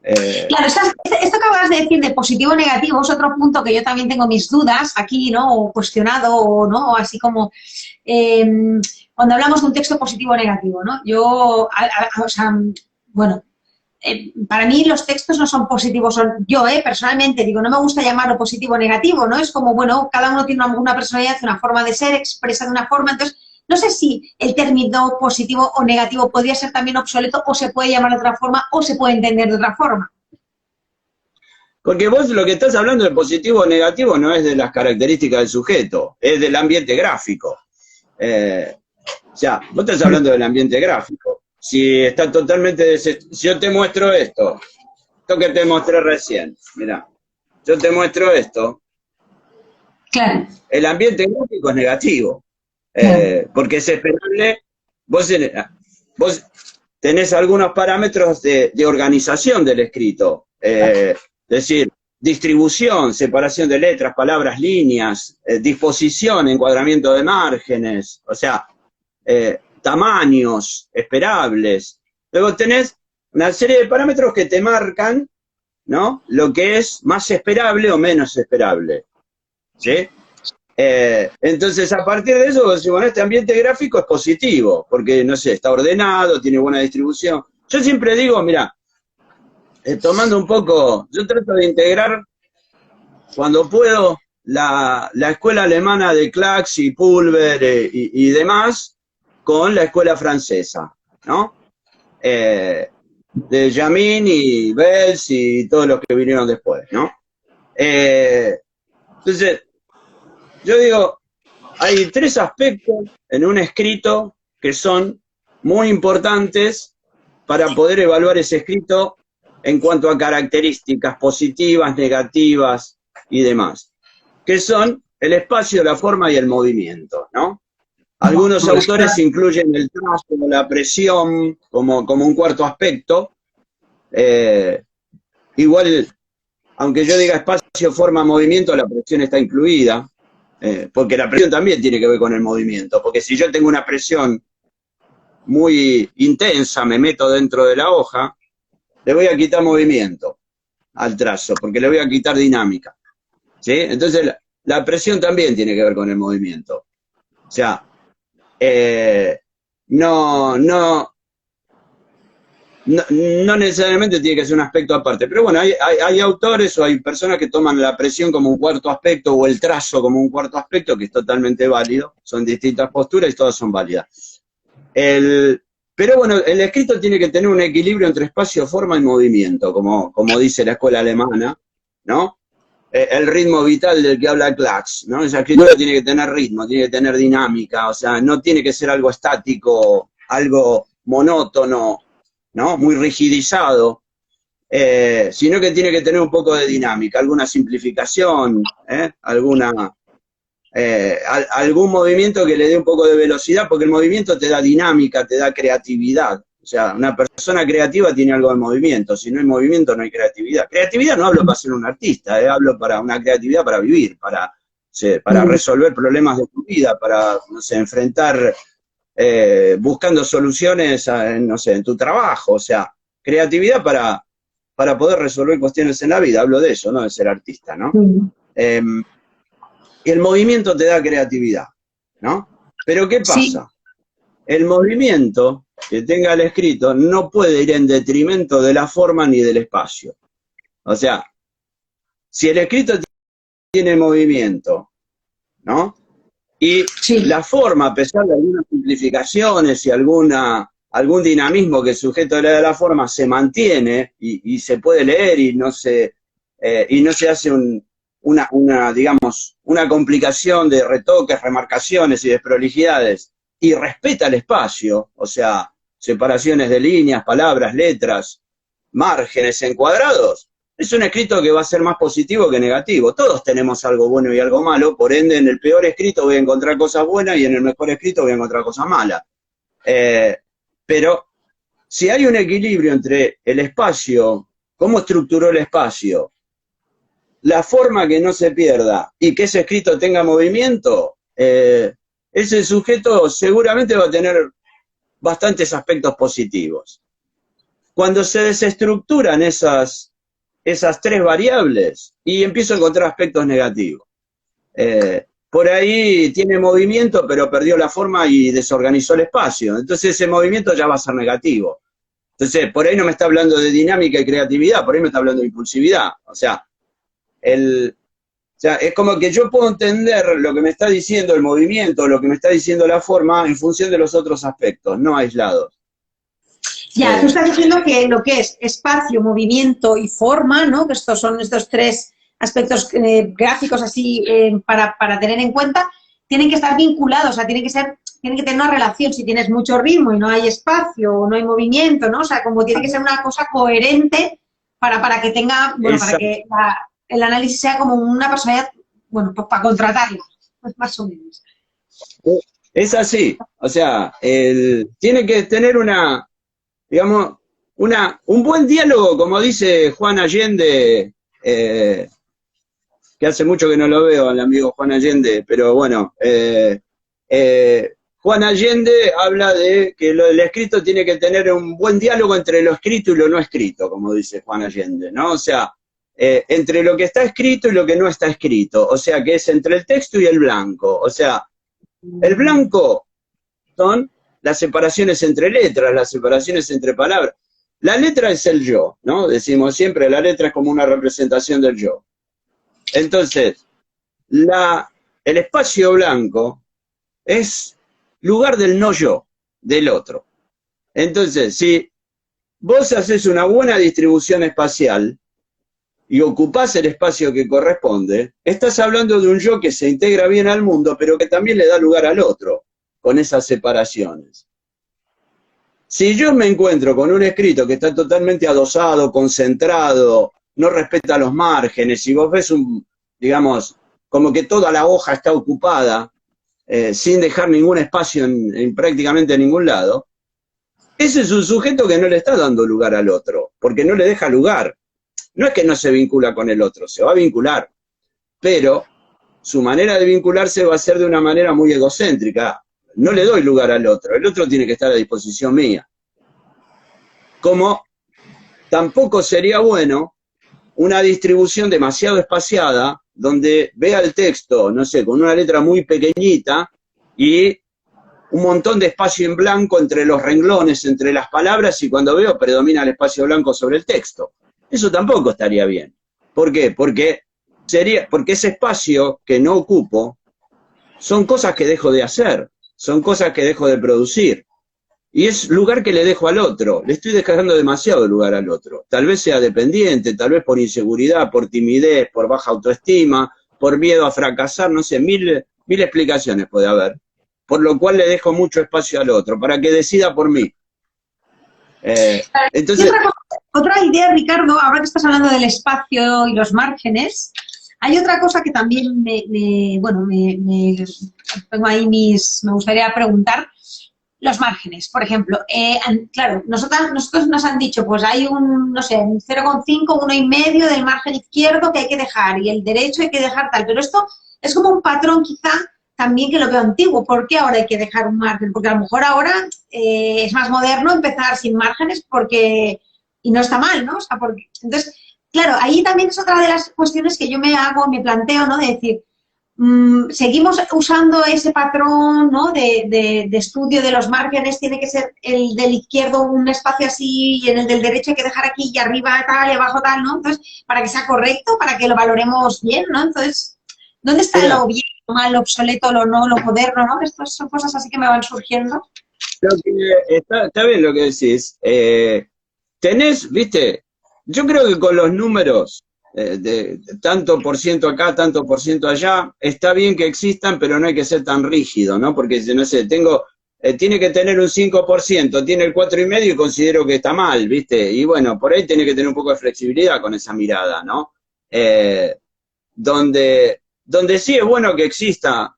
Claro, esto que acabas de decir de positivo o negativo es otro punto que yo también tengo mis dudas aquí, ¿no? O cuestionado, o no, así como cuando hablamos de un texto positivo o negativo, ¿no? Yo, o sea, bueno, para mí los textos no son positivos, yo personalmente digo, no me gusta llamarlo positivo o negativo, ¿no? Es como, bueno, cada uno tiene una personalidad, una forma de ser, expresa de una forma, entonces no sé si el término positivo o negativo podría ser también obsoleto o se puede llamar de otra forma o se puede entender de otra forma.
Porque vos lo que estás hablando de positivo o negativo no es de las características del sujeto, es del ambiente gráfico. O sea, vos estás hablando del ambiente gráfico. Si está totalmente si yo te muestro esto que te mostré recién, mirá, yo te muestro esto,
Claro.
El ambiente gráfico es negativo, porque es esperable, vos tenés algunos parámetros de organización del escrito, es decir, distribución, separación de letras, palabras, líneas, disposición, encuadramiento de márgenes, o sea, tamaños esperables. Luego tenés una serie de parámetros que te marcan, ¿no?, lo que es más esperable o menos esperable, ¿sí? Entonces, a partir de eso, bueno, este ambiente gráfico es positivo, porque, no sé, está ordenado, tiene buena distribución. Yo siempre digo, mira, tomando un poco, yo trato de integrar, cuando puedo, la escuela alemana de Clax y Pulver y demás, con la escuela francesa, ¿no? De Jamin y Bells y todos los que vinieron después, ¿no? Entonces, yo digo, hay tres aspectos en un escrito que son muy importantes para poder evaluar ese escrito en cuanto a características positivas, negativas y demás, que son el espacio, la forma y el movimiento, ¿no? Algunos autores incluyen el trazo, la presión como un cuarto aspecto. Igual, aunque yo diga espacio, forma, movimiento, la presión está incluida. Porque la presión también tiene que ver con el movimiento, porque si yo tengo una presión muy intensa, me meto dentro de la hoja, le voy a quitar movimiento al trazo, porque le voy a quitar dinámica, ¿sí? Entonces la presión también tiene que ver con el movimiento. O sea, no necesariamente tiene que ser un aspecto aparte, pero bueno, hay autores o hay personas que toman la presión como un cuarto aspecto o el trazo como un cuarto aspecto, que es totalmente válido, son distintas posturas y todas son válidas. Pero bueno, el escrito tiene que tener un equilibrio entre espacio, forma y movimiento, como dice la escuela alemana, ¿no? El ritmo vital del que habla Clax, ¿no? Esa escritura tiene que tener ritmo, tiene que tener dinámica, o sea, no tiene que ser algo estático, algo monótono, ¿no?, muy rigidizado, sino que tiene que tener un poco de dinámica, alguna simplificación, algún movimiento que le dé un poco de velocidad, porque el movimiento te da dinámica, te da creatividad. O sea, una persona creativa tiene algo de movimiento, si no hay movimiento no hay creatividad. Creatividad no hablo para ser un artista, hablo para una creatividad para vivir, para resolver problemas de tu vida, para, no sé, enfrentar... buscando soluciones, no sé, en tu trabajo, o sea, creatividad para poder resolver cuestiones en la vida, hablo de eso, no de ser artista, ¿no? Y el movimiento te da creatividad, ¿no? Pero ¿qué pasa? Sí. El movimiento que tenga el escrito no puede ir en detrimento de la forma ni del espacio. O sea, si el escrito tiene movimiento, ¿no?, y sí, la forma, a pesar de algunas simplificaciones y algún dinamismo que el sujeto le da a la forma, se mantiene y se puede leer y no se hace digamos, una complicación de retoques, remarcaciones y desprolijidades, y respeta el espacio, o sea, separaciones de líneas, palabras, letras, márgenes encuadrados, es un escrito que va a ser más positivo que negativo. Todos tenemos algo bueno y algo malo, por ende en el peor escrito voy a encontrar cosas buenas y en el mejor escrito voy a encontrar cosas malas. Pero si hay un equilibrio entre el espacio, cómo estructuró el espacio, la forma que no se pierda y que ese escrito tenga movimiento, ese sujeto seguramente va a tener bastantes aspectos positivos. Cuando se desestructuran esas tres variables y empiezo a encontrar aspectos negativos. Por ahí tiene movimiento, pero perdió la forma y desorganizó el espacio. Entonces ese movimiento ya va a ser negativo. Entonces, por ahí no me está hablando de dinámica y creatividad, por ahí me está hablando de impulsividad. O sea, es como que yo puedo entender lo que me está diciendo el movimiento, lo que me está diciendo la forma, en función de los otros aspectos, no aislados.
Ya, tú estás diciendo que lo que es espacio, movimiento y forma, ¿no? Que estos son estos tres aspectos gráficos así para tener en cuenta, tienen que estar vinculados, o sea, tienen que tener una relación. Si tienes mucho ritmo y no hay espacio o no hay movimiento, ¿no? O sea, como tiene que ser una cosa coherente para que tenga, bueno, para que el análisis sea como una personalidad, bueno, pues para contratarla, pues más o menos.
Es así, o sea, tiene que tener digamos, un buen diálogo, como dice Juan Allende, que hace mucho que no lo veo al amigo Juan Allende, pero bueno, Juan Allende habla de que el escrito tiene que tener un buen diálogo entre lo escrito y lo no escrito, como dice Juan Allende, ¿no? O sea, entre lo que está escrito y lo que no está escrito, o sea, que es entre el texto y el blanco, o sea, el blanco son las separaciones entre letras, las separaciones entre palabras. La letra es el yo, ¿no? Decimos siempre, la letra es como una representación del yo. Entonces, el espacio blanco es lugar del no yo, del otro. Entonces, si vos haces una buena distribución espacial y ocupás el espacio que corresponde, estás hablando de un yo que se integra bien al mundo, pero que también le da lugar al otro, con esas separaciones. Si yo me encuentro con un escrito que está totalmente adosado, concentrado, no respeta los márgenes, y vos ves digamos, como que toda la hoja está ocupada, sin dejar ningún espacio en prácticamente ningún lado, ese es un sujeto que no le está dando lugar al otro, porque no le deja lugar. No es que no se vincula con el otro, se va a vincular, pero su manera de vincularse va a ser de una manera muy egocéntrica. No le doy lugar al otro, el otro tiene que estar a disposición mía. Como tampoco sería bueno una distribución demasiado espaciada, donde vea el texto, no sé, con una letra muy pequeñita y un montón de espacio en blanco entre los renglones, entre las palabras, y cuando veo predomina el espacio blanco sobre el texto. Eso tampoco estaría bien. ¿Por qué? Porque ese espacio que no ocupo son cosas que dejo de hacer, son cosas que dejo de producir. Y es lugar que le dejo al otro, le estoy dejando demasiado lugar al otro. Tal vez sea dependiente, tal vez por inseguridad, por timidez, por baja autoestima, por miedo a fracasar, no sé, mil explicaciones puede haber. Por lo cual le dejo mucho espacio al otro, para que decida por mí. Entonces,
otra idea, Ricardo, ahora que estás hablando del espacio y los márgenes, hay otra cosa que también tengo ahí me gustaría preguntar. Los márgenes, por ejemplo. Claro, nosotros nos han dicho, pues hay un 0,5, 1,5 del margen izquierdo que hay que dejar y el derecho hay que dejar tal. Pero esto es como un patrón quizá también que lo veo antiguo. ¿Por qué ahora hay que dejar un margen? Porque a lo mejor ahora es más moderno empezar sin márgenes y no está mal, ¿no? O sea, entonces, claro, ahí también es otra de las cuestiones que yo me planteo, ¿no? De decir, seguimos usando ese patrón, ¿no? de estudio de los márgenes, tiene que ser el del izquierdo un espacio así y en el del derecho hay que dejar aquí y arriba tal y abajo tal, ¿no? Entonces, para que sea correcto, para que lo valoremos bien, ¿no? Entonces, ¿dónde está lo bien, lo mal, lo obsoleto, lo no, lo moderno, ¿no? Estas son cosas así que me van surgiendo.
Está bien lo que decís. Viste, yo creo que con los números, de tanto por ciento acá, tanto por ciento allá, está bien que existan, pero no hay que ser tan rígido, ¿no? Porque, no sé, tengo tiene que tener un 5%, tiene el 4,5% y considero que está mal, ¿viste? Y bueno, por ahí tiene que tener un poco de flexibilidad con esa mirada, ¿no? Donde sí es bueno que exista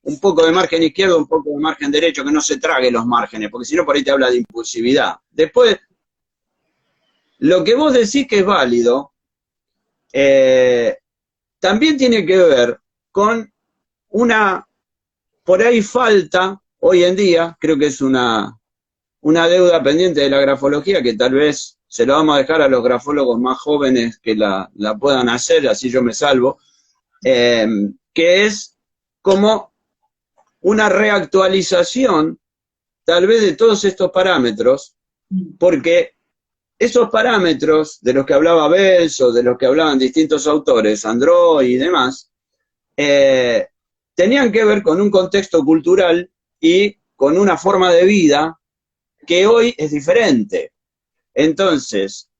un poco de margen izquierdo, un poco de margen derecho, que no se trague los márgenes, porque si no por ahí te habla de impulsividad. Después, lo que vos decís que es válido, también tiene que ver con una, por ahí falta, hoy en día, creo que es una deuda pendiente de la grafología, que tal vez se lo vamos a dejar a los grafólogos más jóvenes que la puedan hacer, así yo me salvo, que es como una reactualización, tal vez, de todos estos parámetros, porque esos parámetros de los que hablaba Belso, de los que hablaban distintos autores, Andró y demás, tenían que ver con un contexto cultural y con una forma de vida que hoy es diferente. Entonces,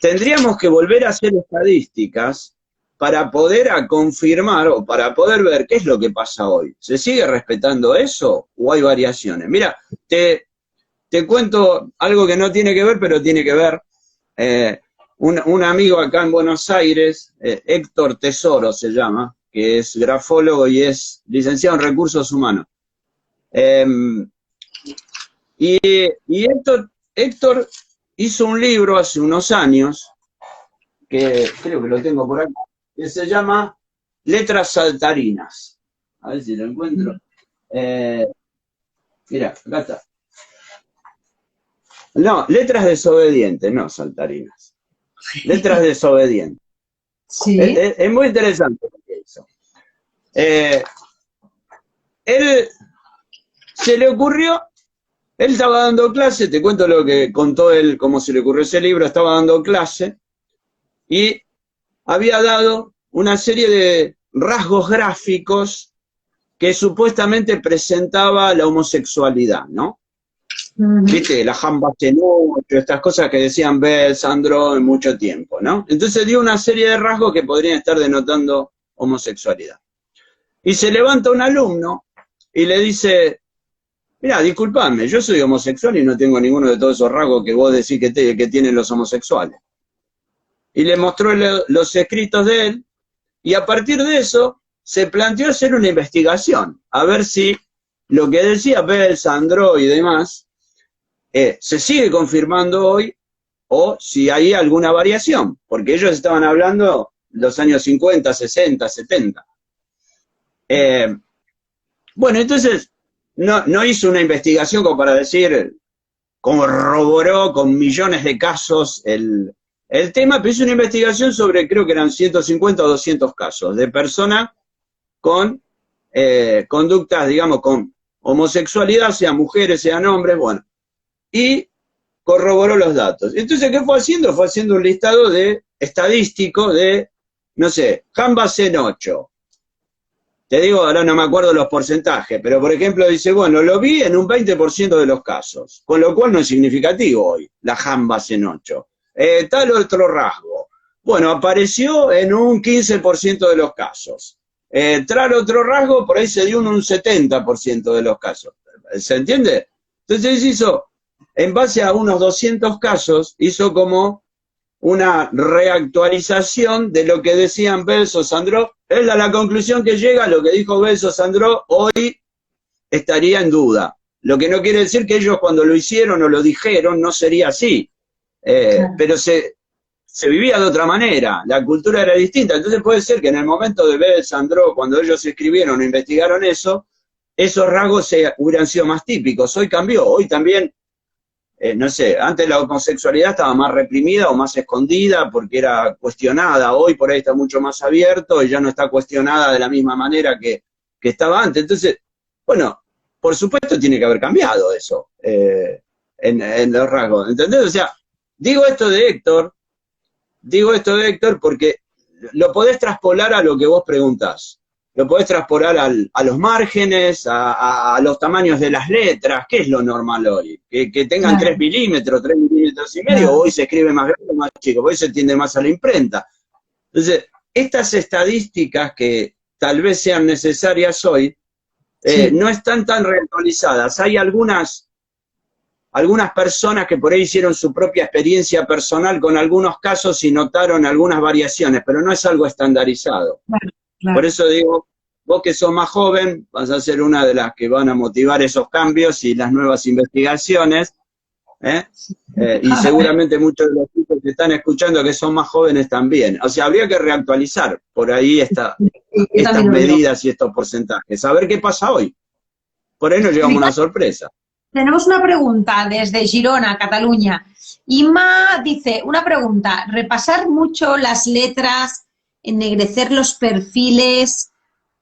tendríamos que volver a hacer estadísticas para poder confirmar o para poder ver qué es lo que pasa hoy. ¿Se sigue respetando eso o hay variaciones? Mira, te cuento algo que no tiene que ver, pero tiene que ver. Un amigo acá en Buenos Aires, Héctor Tesoro se llama, que es grafólogo y es licenciado en Recursos Humanos. Y Héctor hizo un libro hace unos años, que creo que lo tengo por acá, que se llama Letras Saltarinas. A ver si lo encuentro. Mira, acá está. No, letras desobedientes, no saltarinas. Letras desobedientes.
Sí.
Es muy interesante lo que hizo. Él se le ocurrió, él estaba dando clase, te cuento lo que contó él, cómo se le ocurrió ese libro, estaba dando clase y había dado una serie de rasgos gráficos que supuestamente presentaba la homosexualidad, ¿no? ¿Viste? La jamba Tenocho, estas cosas que decían Bell, Sandro en mucho tiempo, ¿no? Entonces dio una serie de rasgos que podrían estar denotando homosexualidad. Y se levanta un alumno y le dice, mira, disculpame, yo soy homosexual y no tengo ninguno de todos esos rasgos que vos decís que tienen los homosexuales. Y le mostró los escritos de él, y a partir de eso se planteó hacer una investigación, a ver si lo que decía Bell, Sandro y demás se sigue confirmando hoy o si hay alguna variación, porque ellos estaban hablando de los años 50, 60, 70. Bueno, entonces no hizo una investigación como para decir, corroboró con millones de casos el tema, pero hizo una investigación sobre, creo que eran 150 o 200 casos de personas con conductas, digamos, con homosexualidad, sean mujeres, sean hombres, bueno, y corroboró los datos. Entonces, ¿qué fue haciendo? Fue haciendo un listado estadístico de, no sé, jamba Tenocho. Te digo, ahora no me acuerdo los porcentajes, pero por ejemplo dice, bueno, lo vi en un 20% de los casos, con lo cual no es significativo hoy, la jamba Tenocho. Tal otro rasgo. Bueno, apareció en un 15% de los casos. Tal otro rasgo, por ahí se dio un 70% de los casos. ¿Se entiende? Entonces hizo, en base a unos 200 casos, hizo como una reactualización de lo que decían Belso, Sandro. Él a la conclusión que llega, lo que dijo Belso, Sandro, hoy estaría en duda. Lo que no quiere decir que ellos cuando lo hicieron o lo dijeron no sería así. Pero se vivía de otra manera, la cultura era distinta. Entonces puede ser que en el momento de Bell, Sandro, cuando ellos escribieron o investigaron eso, esos rasgos hubieran sido más típicos. Hoy cambió, hoy también, no sé, antes la homosexualidad estaba más reprimida o más escondida porque era cuestionada. Hoy por ahí está mucho más abierto y ya no está cuestionada de la misma manera que estaba antes. Entonces, bueno, por supuesto tiene que haber cambiado eso en los rasgos, ¿entendés? O sea, digo esto de Héctor porque lo podés traspolar a lo que vos preguntás. Lo podés traspolar a los márgenes, a los tamaños de las letras. ¿Qué es lo normal hoy? Que tengan 3 milímetros, 3 milímetros y medio, o hoy se escribe más grande o más chico, hoy se tiende más a la imprenta. Entonces, estas estadísticas que tal vez sean necesarias hoy,
Sí.
no están tan reactualizadas. Hay algunas personas que por ahí hicieron su propia experiencia personal con algunos casos y notaron algunas variaciones, pero no es algo estandarizado.
Claro,
Por
claro.
eso digo, vos que sos más joven, vas a ser una de las que van a motivar esos cambios y las nuevas investigaciones, ¿eh? Y seguramente muchos de los chicos que están escuchando que son más jóvenes también. O sea, habría que reactualizar por ahí
Yo
estas
también lo veo.
medidas y estos porcentajes. A ver qué pasa hoy. Por ahí nos llevamos una sorpresa.
Tenemos una pregunta desde Girona, Cataluña. Inma dice, una pregunta, repasar mucho las letras, ennegrecer los perfiles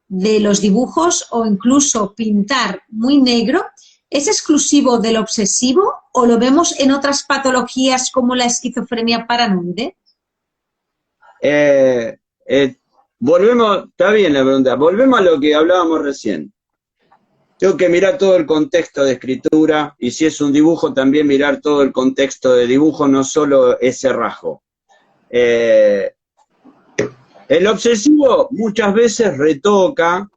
de los dibujos o incluso pintar muy negro, ¿es exclusivo del obsesivo o lo vemos en otras patologías como la esquizofrenia paranoide?
Volvemos, está bien la pregunta, volvemos a lo que hablábamos recién. Tengo que mirar todo el contexto de escritura y si es un dibujo también mirar todo el contexto de dibujo, no solo ese rasgo. El obsesivo muchas veces retoca,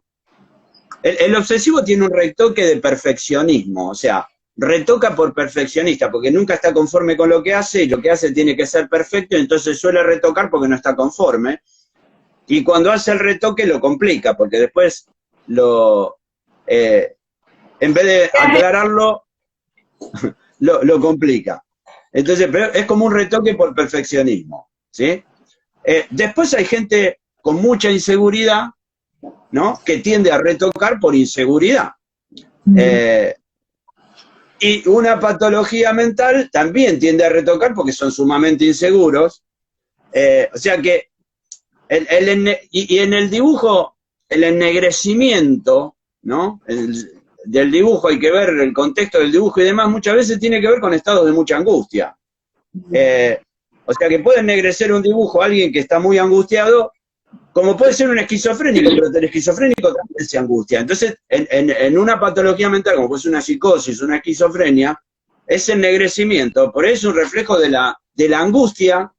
el obsesivo tiene un retoque de perfeccionismo, o sea, retoca por perfeccionista, porque nunca está conforme con lo que hace y lo que hace tiene que ser perfecto, y entonces suele retocar porque no está conforme. Y cuando hace el retoque lo complica, porque después en vez de aclararlo, lo complica. Entonces, pero es como un retoque por perfeccionismo, ¿sí? Después hay gente con mucha inseguridad, ¿no? Que tiende a retocar por inseguridad. Y una patología mental también tiende a retocar porque son sumamente inseguros. O sea que y en el dibujo, el ennegrecimiento, ¿no? Del dibujo hay que ver el contexto del dibujo y demás, muchas veces tiene que ver con estados de mucha angustia. O sea que puede ennegrecer un dibujo a alguien que está muy angustiado, como puede ser un esquizofrénico, pero el esquizofrénico también se angustia. Entonces, en una patología mental, como puede ser una psicosis, una esquizofrenia, ese ennegrecimiento, por eso es un reflejo de la angustia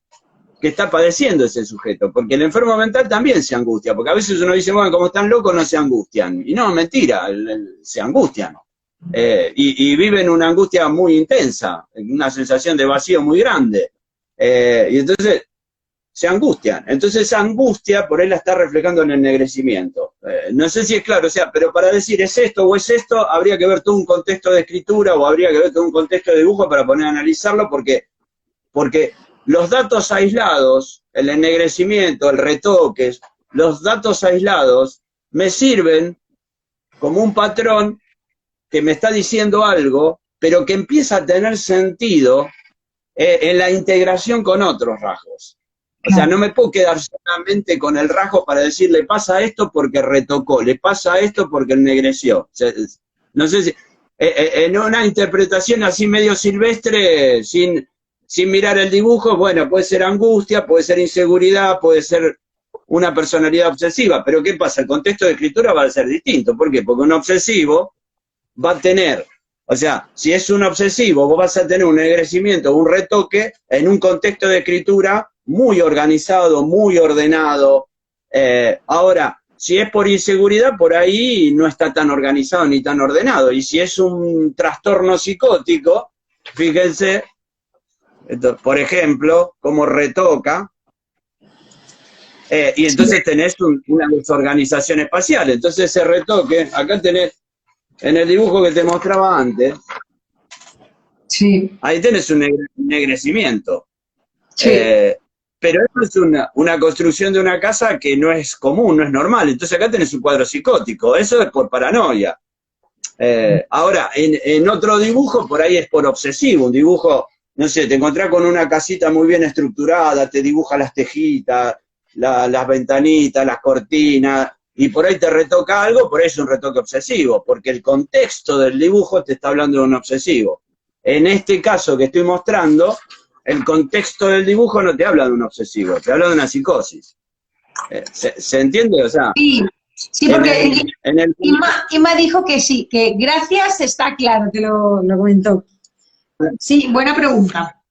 que está padeciendo ese sujeto, porque el enfermo mental también se angustia, porque a veces uno dice, bueno, como están locos no se angustian, y no, mentira, se angustian, y viven una angustia muy intensa, una sensación de vacío muy grande, y entonces se angustian, entonces esa angustia por ahí la está reflejando en el ennegrecimiento. No sé si es claro, o sea, pero para decir es esto o es esto, habría que ver todo un contexto de escritura o habría que ver todo un contexto de dibujo para poner a analizarlo, porque los datos aislados, el ennegrecimiento, el retoque, los datos aislados me sirven como un patrón que me está diciendo algo, pero que empieza a tener sentido en la integración con otros rasgos. O sea, no me puedo quedar solamente con el rasgo para decir, le pasa esto porque retocó, le pasa esto porque ennegreció. O sea, no sé si, en una interpretación así medio silvestre, sin mirar el dibujo, bueno, puede ser angustia, puede ser inseguridad, puede ser una personalidad obsesiva, pero ¿qué pasa? El contexto de escritura va a ser distinto. ¿Por qué? Porque un obsesivo va a tener, o sea, si es un obsesivo, vos vas a tener un ennegrecimiento, un retoque en un contexto de escritura muy organizado, muy ordenado. Ahora, si es por inseguridad, por ahí no está tan organizado ni tan ordenado. Y si es un trastorno psicótico, fíjense, por ejemplo, cómo retoca, y entonces tenés una desorganización espacial. Entonces ese retoque, acá tenés, en el dibujo que te mostraba antes,
Sí.
ahí tenés un ennegrecimiento.
Sí.
Pero eso es una construcción de una casa que no es común, no es normal. Entonces acá tenés un cuadro psicótico, eso es por paranoia. Ahora, en otro dibujo, por ahí es por obsesivo, un dibujo, no sé, te encontrás con una casita muy bien estructurada, te dibuja las tejitas, las ventanitas, las cortinas, y por ahí te retoca algo, por ahí es un retoque obsesivo, porque el contexto del dibujo te está hablando de un obsesivo. En este caso que estoy mostrando, el contexto del dibujo no te habla de un obsesivo, te habla de una psicosis. ¿Se entiende? O sea,
Sí, sí, porque Inma dijo que sí, que gracias está claro, te lo comentó. Sí, buena pregunta.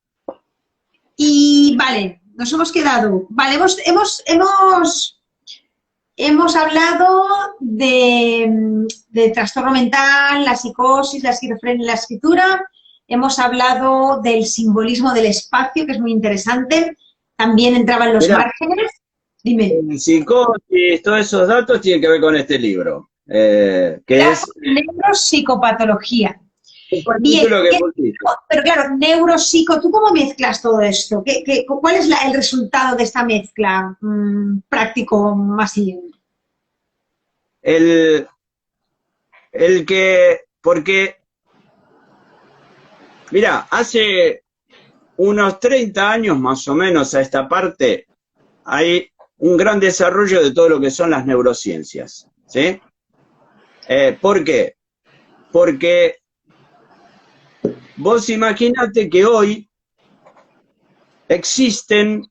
Y vale, nos hemos quedado. Vale, hemos hemos hablado de trastorno mental, la psicosis, la esquizofrenia y la escritura. Hemos hablado del simbolismo del espacio, que es muy interesante. También entraban los
Mirá,
márgenes. Dime.
psicosis, todos esos datos tienen que ver con este libro, que
Era
es
neuropsicopatología.
un
Bien,
capítulo que pusiste.
pero claro, neuropsico, ¿tú cómo mezclas todo esto? ¿Cuál es el resultado de esta mezcla práctico más bien?
El porque, mira, hace unos 30 años más o menos a esta parte, hay un gran desarrollo de todo lo que son las neurociencias, ¿sí? ¿Por qué? Porque vos imaginate que hoy existen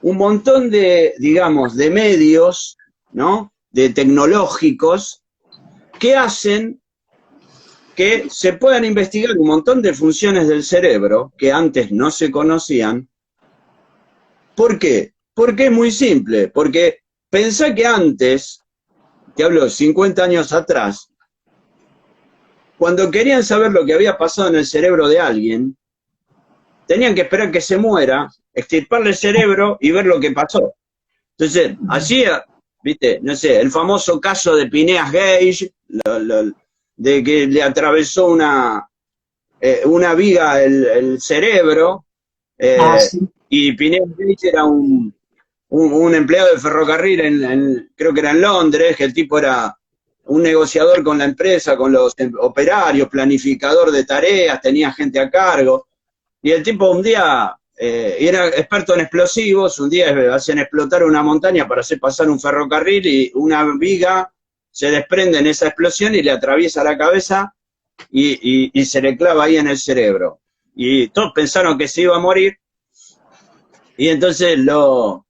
un montón de, digamos, de medios, ¿no? De tecnológicos que hacen que se puedan investigar un montón de funciones del cerebro que antes no se conocían. ¿Por qué? Porque es muy simple, porque pensá que antes, te hablo 50 años atrás, cuando querían saber lo que había pasado en el cerebro de alguien, tenían que esperar que se muera, extirparle el cerebro y ver lo que pasó. Entonces, hacía, viste, no sé, el famoso caso de Phineas Gage, de que le atravesó una viga el cerebro,
Sí.
y Phineas Gage era un empleado de ferrocarril, creo que era en Londres, que el tipo era un negociador con la empresa, con los operarios, planificador de tareas, tenía gente a cargo, y el tipo un día era experto en explosivos, un día hacen explotar una montaña para hacer pasar un ferrocarril y una viga se desprende en esa explosión y le atraviesa la cabeza y se le clava ahí en el cerebro. Y todos pensaron que se iba a morir y entonces lo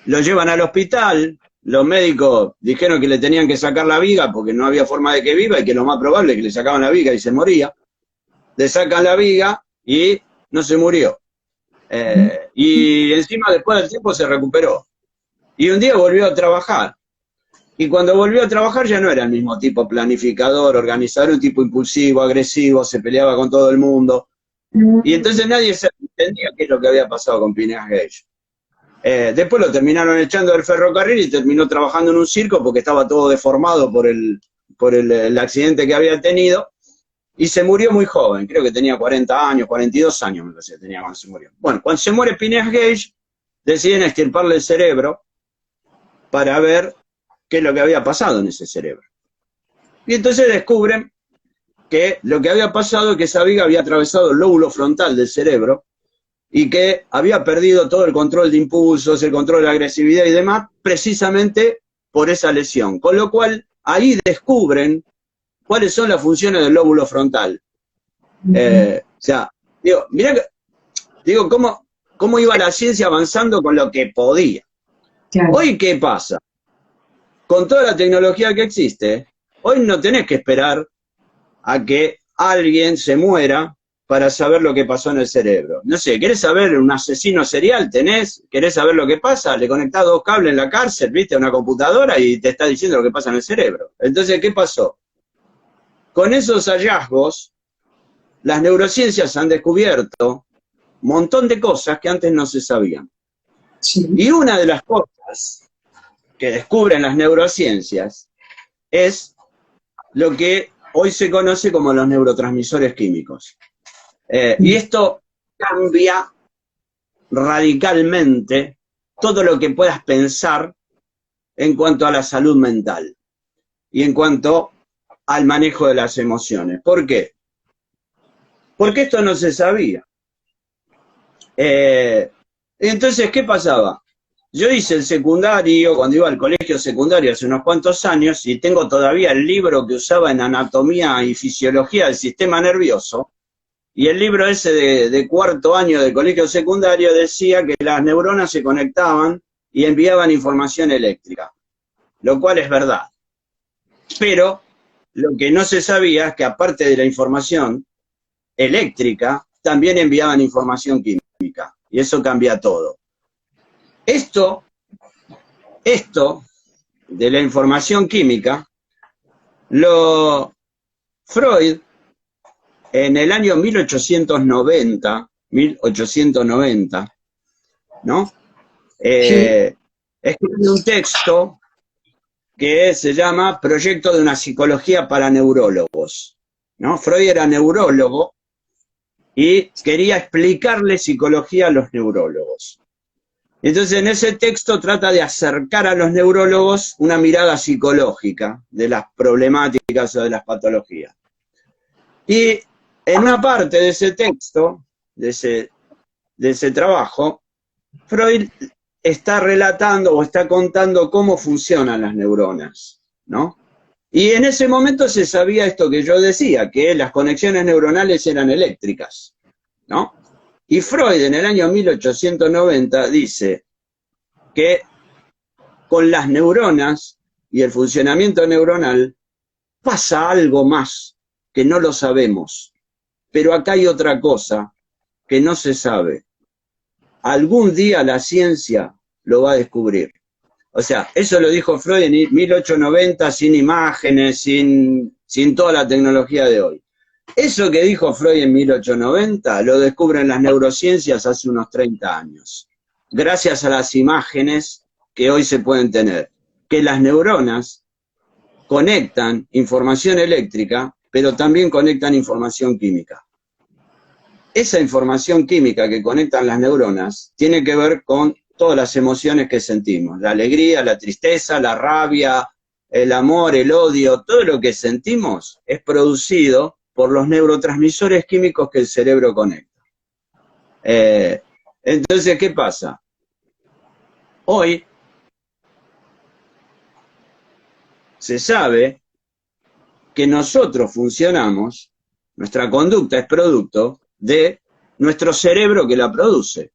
llevan al hospital, los médicos dijeron que le tenían que sacar la viga porque no había forma de que viva y que lo más probable es que le sacaban la viga y se moría. Le sacan la viga y no se murió. Y encima después del tiempo se recuperó. Y un día volvió a trabajar. Y cuando volvió a trabajar ya no era el mismo tipo planificador, organizador, un tipo impulsivo, agresivo, se peleaba con todo el mundo. Y entonces nadie se entendía qué es lo que había pasado con Phineas Gage. Después lo terminaron echando del ferrocarril y terminó trabajando en un circo porque estaba todo deformado por el accidente que había tenido. Y se murió muy joven, creo que tenía 40 años, 42 años me parece que tenía cuando se murió. Bueno, cuando se muere Phineas Gage, deciden extirparle el cerebro para ver qué es lo que había pasado en ese cerebro. Y entonces descubren que lo que había pasado es que esa viga había atravesado el lóbulo frontal del cerebro y que había perdido todo el control de impulsos, el control de la agresividad y demás, precisamente por esa lesión. Con lo cual, ahí descubren cuáles son las funciones del lóbulo frontal. O sea, digo, mirá, digo, cómo iba la ciencia avanzando con lo que podía.
Claro.
Hoy, ¿qué pasa? Con toda la tecnología que existe, hoy no tenés que esperar a que alguien se muera para saber lo que pasó en el cerebro. No sé, ¿querés saber un asesino serial? ¿Querés saber lo que pasa? Le conectás 2 cables en la cárcel, viste, a una computadora y te está diciendo lo que pasa en el cerebro. Entonces, ¿qué pasó? Con esos hallazgos, las neurociencias han descubierto un montón de cosas que antes no se sabían.
Sí.
Y una de las cosas que descubren las neurociencias es lo que hoy se conoce como los neurotransmisores químicos. Y esto cambia radicalmente todo lo que puedas pensar en cuanto a la salud mental y en cuanto al manejo de las emociones. ¿Por qué? Porque esto no se sabía. Entonces, ¿qué pasaba? Yo hice el secundario, cuando iba al colegio secundario hace unos cuantos años, y tengo todavía el libro que usaba en anatomía y fisiología del sistema nervioso, y el libro ese de 4º año del colegio secundario decía que las neuronas se conectaban y enviaban información eléctrica, lo cual es verdad. Pero lo que no se sabía es que aparte de la información eléctrica, también enviaban información química, y eso cambia todo. Esto de la información química, Freud, en el año 1890, ¿no?
Sí.
Escribió un texto que se llama Proyecto de una psicología para neurólogos, ¿no? Freud era neurólogo y quería explicarle psicología a los neurólogos. Entonces, en ese texto trata de acercar a los neurólogos una mirada psicológica de las problemáticas o de las patologías. Y en una parte de ese texto, de ese trabajo, Freud está relatando o está contando cómo funcionan las neuronas, ¿no? Y en ese momento se sabía esto que yo decía, que las conexiones neuronales eran eléctricas, ¿no? Y Freud en el año 1890 dice que con las neuronas y el funcionamiento neuronal pasa algo más que no lo sabemos. Pero acá hay otra cosa que no se sabe. Algún día la ciencia lo va a descubrir. O sea, eso lo dijo Freud en 1890 sin imágenes, sin toda la tecnología de hoy. Eso que dijo Freud en 1890 lo descubren las neurociencias hace unos 30 años, gracias a las imágenes que hoy se pueden tener, que las neuronas conectan información eléctrica, pero también conectan información química. Esa información química que conectan las neuronas tiene que ver con todas las emociones que sentimos, la alegría, la tristeza, la rabia, el amor, el odio, todo lo que sentimos es producido por los neurotransmisores químicos que el cerebro conecta. Entonces, ¿qué pasa? Hoy se sabe que nosotros funcionamos, nuestra conducta es producto de nuestro cerebro que la produce.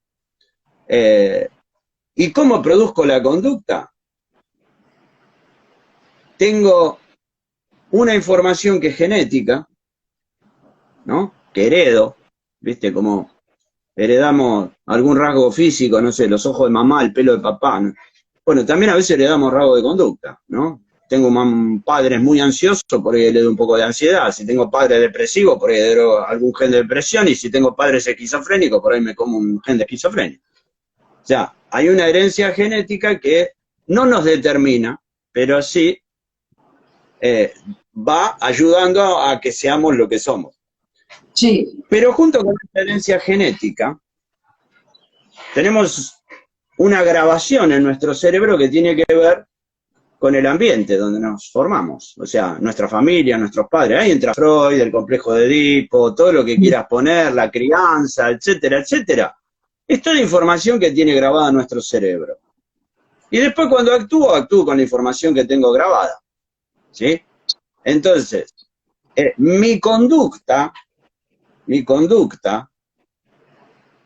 ¿Y cómo produzco la conducta? Tengo una información que es genética, ¿no? Que heredo, ¿viste? Como heredamos algún rasgo físico, no sé, los ojos de mamá, el pelo de papá, ¿no? Bueno, también a veces heredamos rasgos de conducta, ¿no? Tengo padres muy ansiosos, por ahí heredo un poco de ansiedad. Si tengo padres depresivos, por ahí heredo algún gen de depresión. Y si tengo padres esquizofrénicos, por ahí me como un gen de esquizofrenia. O sea, hay una herencia genética que no nos determina, pero sí va ayudando a que seamos lo que somos.
Sí.
Pero junto con esta herencia genética, tenemos una grabación en nuestro cerebro que tiene que ver con el ambiente donde nos formamos, o sea, nuestra familia, nuestros padres. Ahí entra Freud, el complejo de Edipo, todo lo que quieras poner, la crianza, etcétera, etcétera. Es toda información que tiene grabada nuestro cerebro. Y después cuando actúo con la información que tengo grabada, ¿sí? Entonces, mi conducta,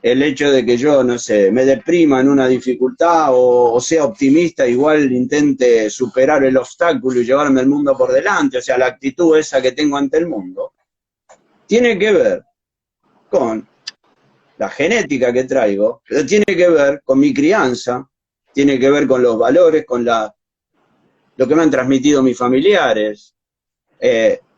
el hecho de que yo, no sé, me deprima en una dificultad o sea optimista, igual intente superar el obstáculo y llevarme el mundo por delante, o sea, la actitud esa que tengo ante el mundo, tiene que ver con la genética que traigo, pero tiene que ver con mi crianza, tiene que ver con los valores, con lo que me han transmitido mis familiares.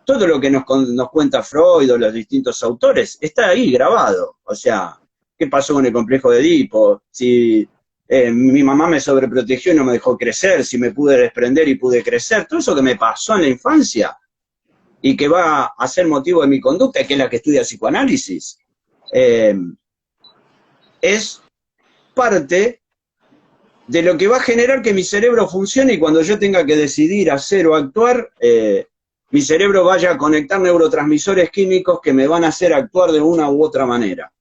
Todo lo que nos cuenta Freud o los distintos autores está ahí grabado. O sea, ¿qué pasó con el complejo de Edipo? Si mi mamá me sobreprotegió y no me dejó crecer, si me pude desprender y pude crecer, todo eso que me pasó en la infancia y que va a ser motivo de mi conducta, que es la que estudia psicoanálisis, es parte de lo que va a generar que mi cerebro funcione y cuando yo tenga que decidir hacer o actuar, mi cerebro vaya a conectar neurotransmisores químicos que me van a hacer actuar de una u otra manera.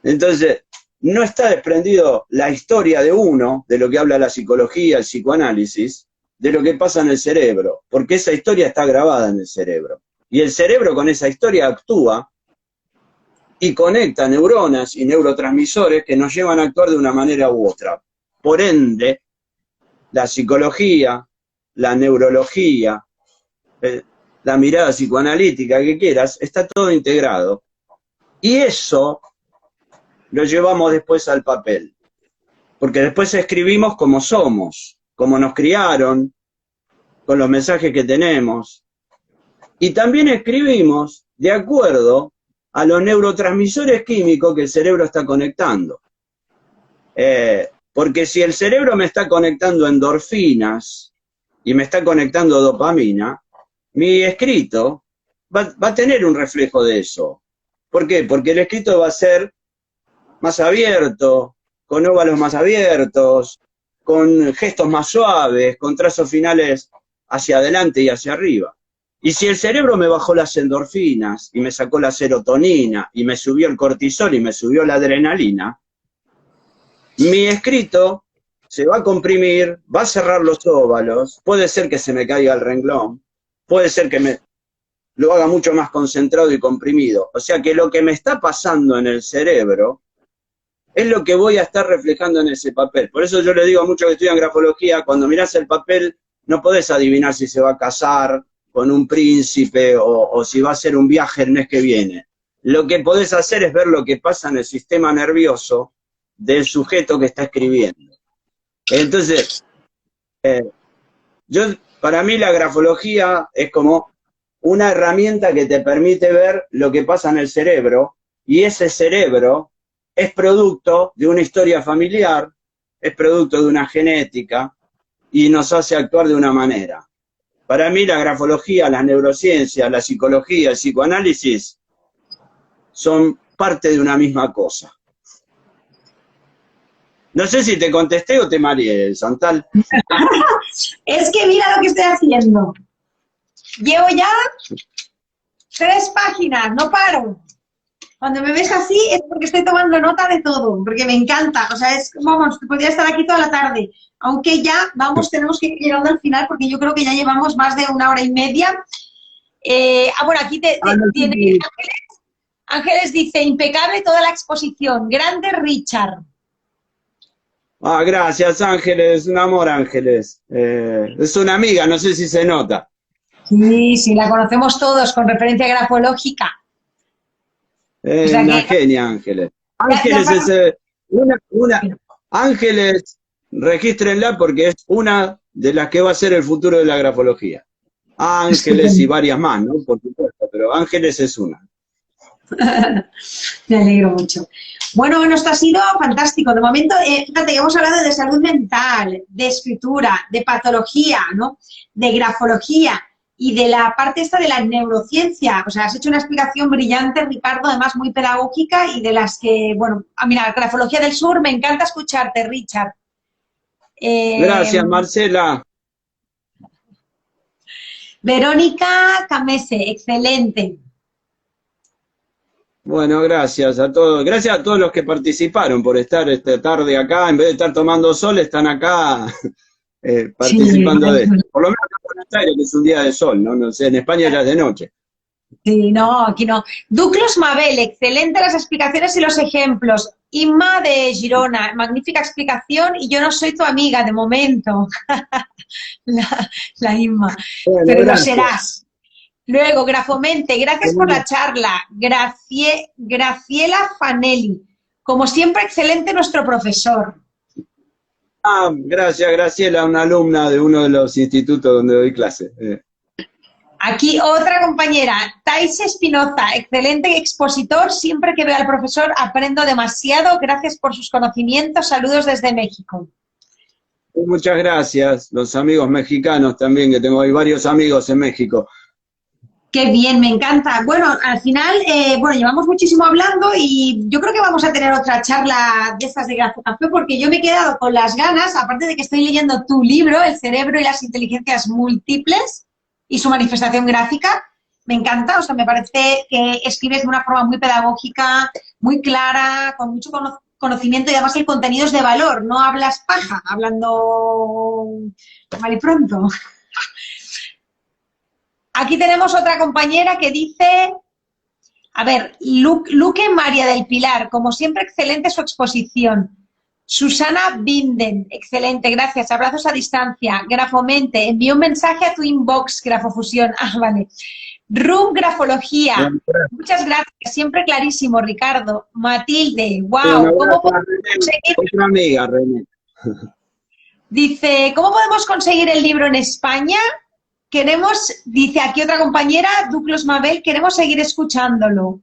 Entonces, no está desprendido la historia de uno, de lo que habla la psicología, el psicoanálisis, de lo que pasa en el cerebro, porque esa historia está grabada en el cerebro. Y el cerebro con esa historia actúa y conecta neuronas y neurotransmisores que nos llevan a actuar de una manera u otra. Por ende, la psicología, la neurología, la mirada psicoanalítica que quieras, está todo integrado. Y eso lo llevamos después al papel. Porque después escribimos como somos. cómo nos criaron, con los mensajes que tenemos. Y también escribimos de acuerdo a los neurotransmisores químicos que el cerebro está conectando. Porque si el cerebro me está conectando endorfinas y me está conectando dopamina, mi escrito va a tener un reflejo de eso. ¿Por qué? Porque el escrito va a ser más abierto, con óvalos más abiertos, con gestos más suaves, con trazos finales hacia adelante y hacia arriba. Y si el cerebro me bajó las endorfinas, y me sacó la serotonina, y me subió el cortisol, y me subió la adrenalina, mi escrito se va a comprimir, va a cerrar los óvalos, puede ser que se me caiga el renglón, puede ser que me lo haga mucho más concentrado y comprimido. O sea que lo que me está pasando en el cerebro es lo que voy a estar reflejando en ese papel. Por eso yo le digo a muchos que estudian grafología, cuando mirás el papel, no podés adivinar si se va a casar con un príncipe o si va a hacer un viaje el mes que viene. Lo que podés hacer es ver lo que pasa en el sistema nervioso del sujeto que está escribiendo. Entonces, para mí la grafología es como una herramienta que te permite ver lo que pasa en el cerebro, y ese cerebro es producto de una historia familiar, es producto de una genética, y nos hace actuar de una manera. Para mí la grafología, las neurociencias, la psicología, el psicoanálisis son parte de una misma cosa. No sé si te contesté o te mareé, Santal.
Es que mira lo que estoy haciendo. Llevo ya 3 páginas, no paro. Cuando me ves así es porque estoy tomando nota de todo, porque me encanta. O sea, vamos, podría estar aquí toda la tarde. Aunque ya, vamos, tenemos que ir llegando al final porque yo creo que ya llevamos más de 1 hora y media. Bueno, aquí tiene Ángeles dice, impecable toda la exposición. Grande Richard.
Gracias, Ángeles, un amor, Ángeles. Es una amiga, no sé si se nota.
Sí, sí, la conocemos todos con referencia grafológica.
O sea una genia, Ángeles. Ángeles es Ángeles, regístrenla porque es una de las que va a ser el futuro de la grafología. Ángeles y varias más, ¿no? Por supuesto, pero Ángeles es una.
Me alegro mucho. Bueno, esto ha sido fantástico. De momento, fíjate que hemos hablado de salud mental, de escritura, de patología, ¿no? De grafología y de la parte esta de la neurociencia. O sea, has hecho una explicación brillante, Ricardo, además muy pedagógica y de las que, bueno, mira, grafología del sur, me encanta escucharte, Richard.
Gracias, Marcela.
Verónica Camese, excelente.
Bueno, gracias a todos. Gracias a todos los que participaron por estar esta tarde acá. En vez de estar tomando sol, están acá participando de esto. Por lo menos en Buenos Aires, que es un día de sol, ¿no? No sé, en España ya es de noche.
Sí, no, aquí no. Duclos Mabel, excelente las explicaciones y los ejemplos. Inma de Girona, magnífica explicación y yo no soy tu amiga de momento. la Inma. Bueno, pero gracias. Lo serás. Luego, Grafomente, gracias por la charla. Graciela Fanelli. Como siempre, excelente nuestro profesor.
Gracias, Graciela, una alumna de uno de los institutos donde doy clase.
Aquí otra compañera, Thais Espinoza, excelente expositor. Siempre que veo al profesor aprendo demasiado. Gracias por sus conocimientos. Saludos desde México.
Muchas gracias. Los amigos mexicanos también, que tengo ahí varios amigos en México.
Qué bien, me encanta. Bueno, al final, bueno, llevamos muchísimo hablando y yo creo que vamos a tener otra charla de estas de Grafocafé porque yo me he quedado con las ganas, aparte de que estoy leyendo tu libro, El cerebro y las inteligencias múltiples y su manifestación gráfica. Me encanta, o sea, me parece que escribes de una forma muy pedagógica, muy clara, con mucho conocimiento y además el contenido es de valor, no hablas paja, hablando mal y pronto. Aquí tenemos otra compañera que dice, a ver, Luque María del Pilar, como siempre, excelente su exposición. Susana Binden, excelente, gracias, abrazos a distancia. Grafomente, envío un mensaje a tu inbox, Grafofusión. Vale. Room Grafología, muchas gracias, siempre clarísimo, Ricardo. Matilde, wow, ¿cómo puedo conseguir?
Otra amiga, René.
Dice, ¿cómo podemos conseguir el libro en España? Queremos, dice aquí otra compañera, Duclos Mabel, queremos seguir escuchándolo.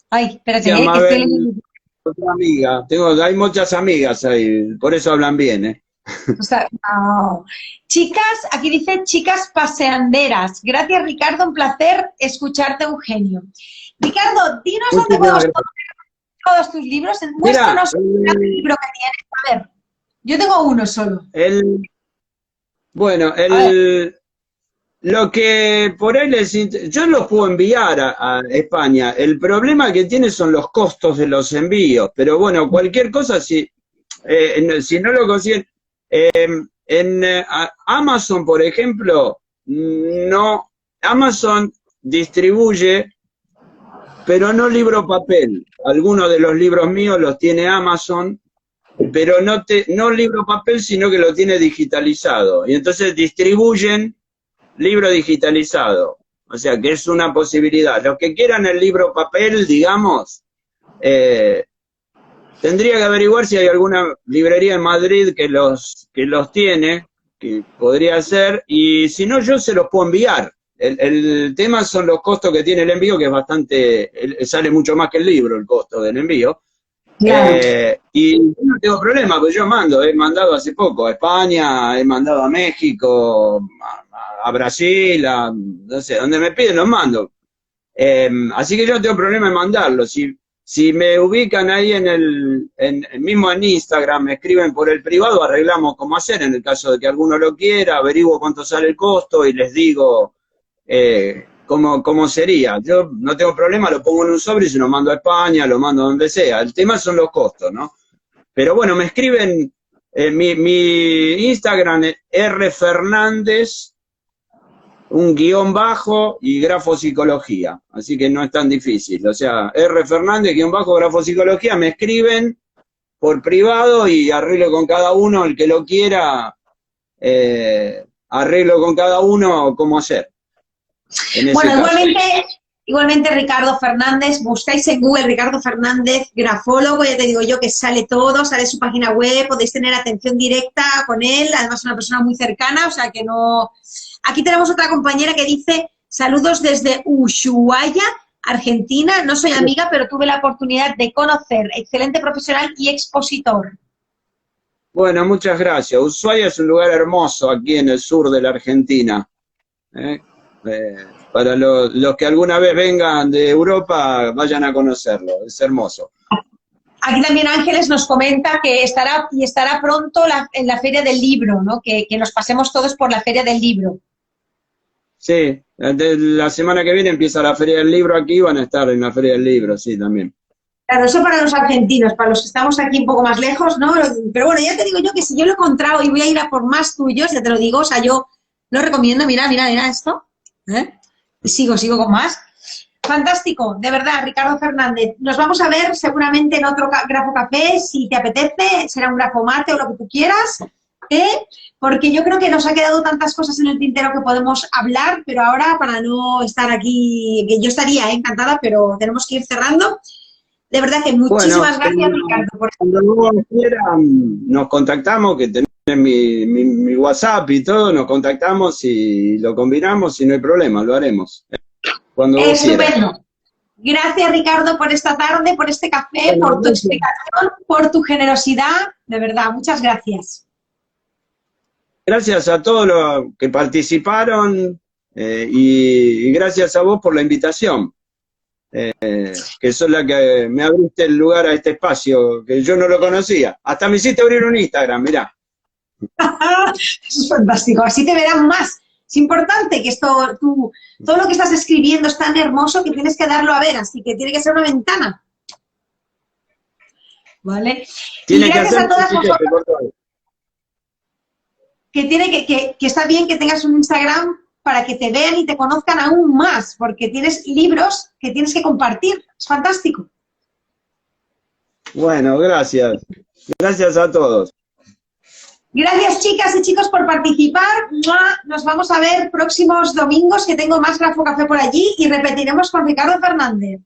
Ay, espérate,
Gracias,
que estoy
Mabel,
leyendo.
otra amiga. Hay muchas amigas ahí, por eso hablan bien, ¿eh?
O sea, no. Chicas, aquí dice chicas paseanderas. Gracias, Ricardo, un placer escucharte, un genio. Ricardo, dinos dónde
Muchísimas
podemos
gracias.
conseguir todos tus libros.
Mira,
Muéstranos el libro que tienes. A ver, yo tengo uno solo.
bueno,
A ver,
lo que por él yo los puedo enviar a España. El problema que tiene son los costos de los envíos. Pero bueno, cualquier cosa, si no lo consiguen. Amazon, por ejemplo, no. Amazon distribuye, pero no libro papel. Algunos de los libros míos los tiene Amazon, pero no libro papel, sino que lo tiene digitalizado. Y entonces distribuyen libro digitalizado. O sea, que es una posibilidad. Los que quieran el libro papel, digamos, tendría que averiguar si hay alguna librería en Madrid que los tiene, que podría ser, y si no, yo se los puedo enviar. El tema son los costos que tiene el envío, que es bastante, sale mucho más que el libro, el costo del envío.
claro.
Y no tengo problema, porque yo he mandado hace poco a España, he mandado a México, a Brasil, no sé, donde me piden los mando. Así que yo no tengo problema en mandarlo. Si me ubican ahí mismo en Instagram, me escriben por el privado, arreglamos cómo hacer en el caso de que alguno lo quiera, averiguo cuánto sale el costo y les digo cómo sería. Yo no tengo problema, lo pongo en un sobre y se lo mando a España, lo mando donde sea. El tema son los costos, ¿no? Pero bueno, me escriben, mi Instagram es rfernández, un guión bajo y grafopsicología. Así que no es tan difícil. O sea, rfernández, guión bajo, grafopsicología, me escriben por privado y arreglo con cada uno, el que lo quiera, arreglo con cada uno cómo hacer.
Bueno, igualmente Ricardo Fernández, buscáis en Google Ricardo Fernández, grafólogo, ya te digo yo que sale todo, sale su página web, podéis tener atención directa con él, además es una persona muy cercana, o sea que no... Aquí tenemos otra compañera que dice, saludos desde Ushuaia, Argentina, no soy amiga, pero tuve la oportunidad de conocer, excelente profesional y expositor.
Bueno, muchas gracias. Ushuaia es un lugar hermoso aquí en el sur de la Argentina. Para los que alguna vez vengan de Europa, vayan a conocerlo, es hermoso.
Aquí también Ángeles nos comenta que estará pronto en la Feria del Libro, ¿no? Que nos pasemos todos por la Feria del Libro.
Sí, la semana que viene empieza la Feria del Libro aquí, van a estar en la Feria del Libro, sí, también.
Claro, eso para los argentinos, para los que estamos aquí un poco más lejos, ¿no? Pero bueno, ya te digo yo que si yo lo he encontrado y voy a ir a por más tuyos, ya te lo digo, o sea, yo lo recomiendo, mira esto, ¿eh? Y sigo con más. Fantástico, de verdad, Ricardo Fernández. Nos vamos a ver seguramente en otro Grafo Café, si te apetece, será un grafo mate o lo que tú quieras, porque yo creo que nos ha quedado tantas cosas en el tintero que podemos hablar, pero ahora para no estar aquí, que yo estaría encantada, pero tenemos que ir cerrando. De verdad que muchísimas gracias, Ricardo.
Cuando vos quieran, nos contactamos, que tenés mi WhatsApp y todo, nos contactamos y lo combinamos y no hay problema, lo haremos. Cuando vos quieras.
Estupendo. Gracias, Ricardo, por esta tarde, por este café, por tu explicación, por tu generosidad. De verdad, muchas gracias.
Gracias a todos los que participaron y gracias a vos por la invitación. Que sos la que me abriste el lugar a este espacio, que yo no lo conocía. Hasta me hiciste abrir un Instagram, mirá.
Eso es fantástico, así te verán más. Es importante que todo lo que estás escribiendo es tan hermoso que tienes que darlo a ver, así que tiene que ser una ventana. ¿Vale?
Tiene
y gracias a todas vosotras, que está bien que tengas un Instagram para que te vean y te conozcan aún más, porque tienes libros que tienes que compartir. Es fantástico.
Bueno, gracias. Gracias a todos.
Gracias, chicas y chicos, por participar. Nos vamos a ver próximos domingos, que tengo más Grafo Café por allí, y repetiremos con Ricardo Fernández.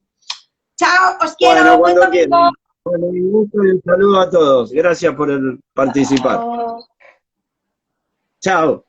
Chao, os quiero.
Bueno, cuando quieran. Bueno, un gusto y un saludo a todos. Gracias por participar.
Chao.
Chao.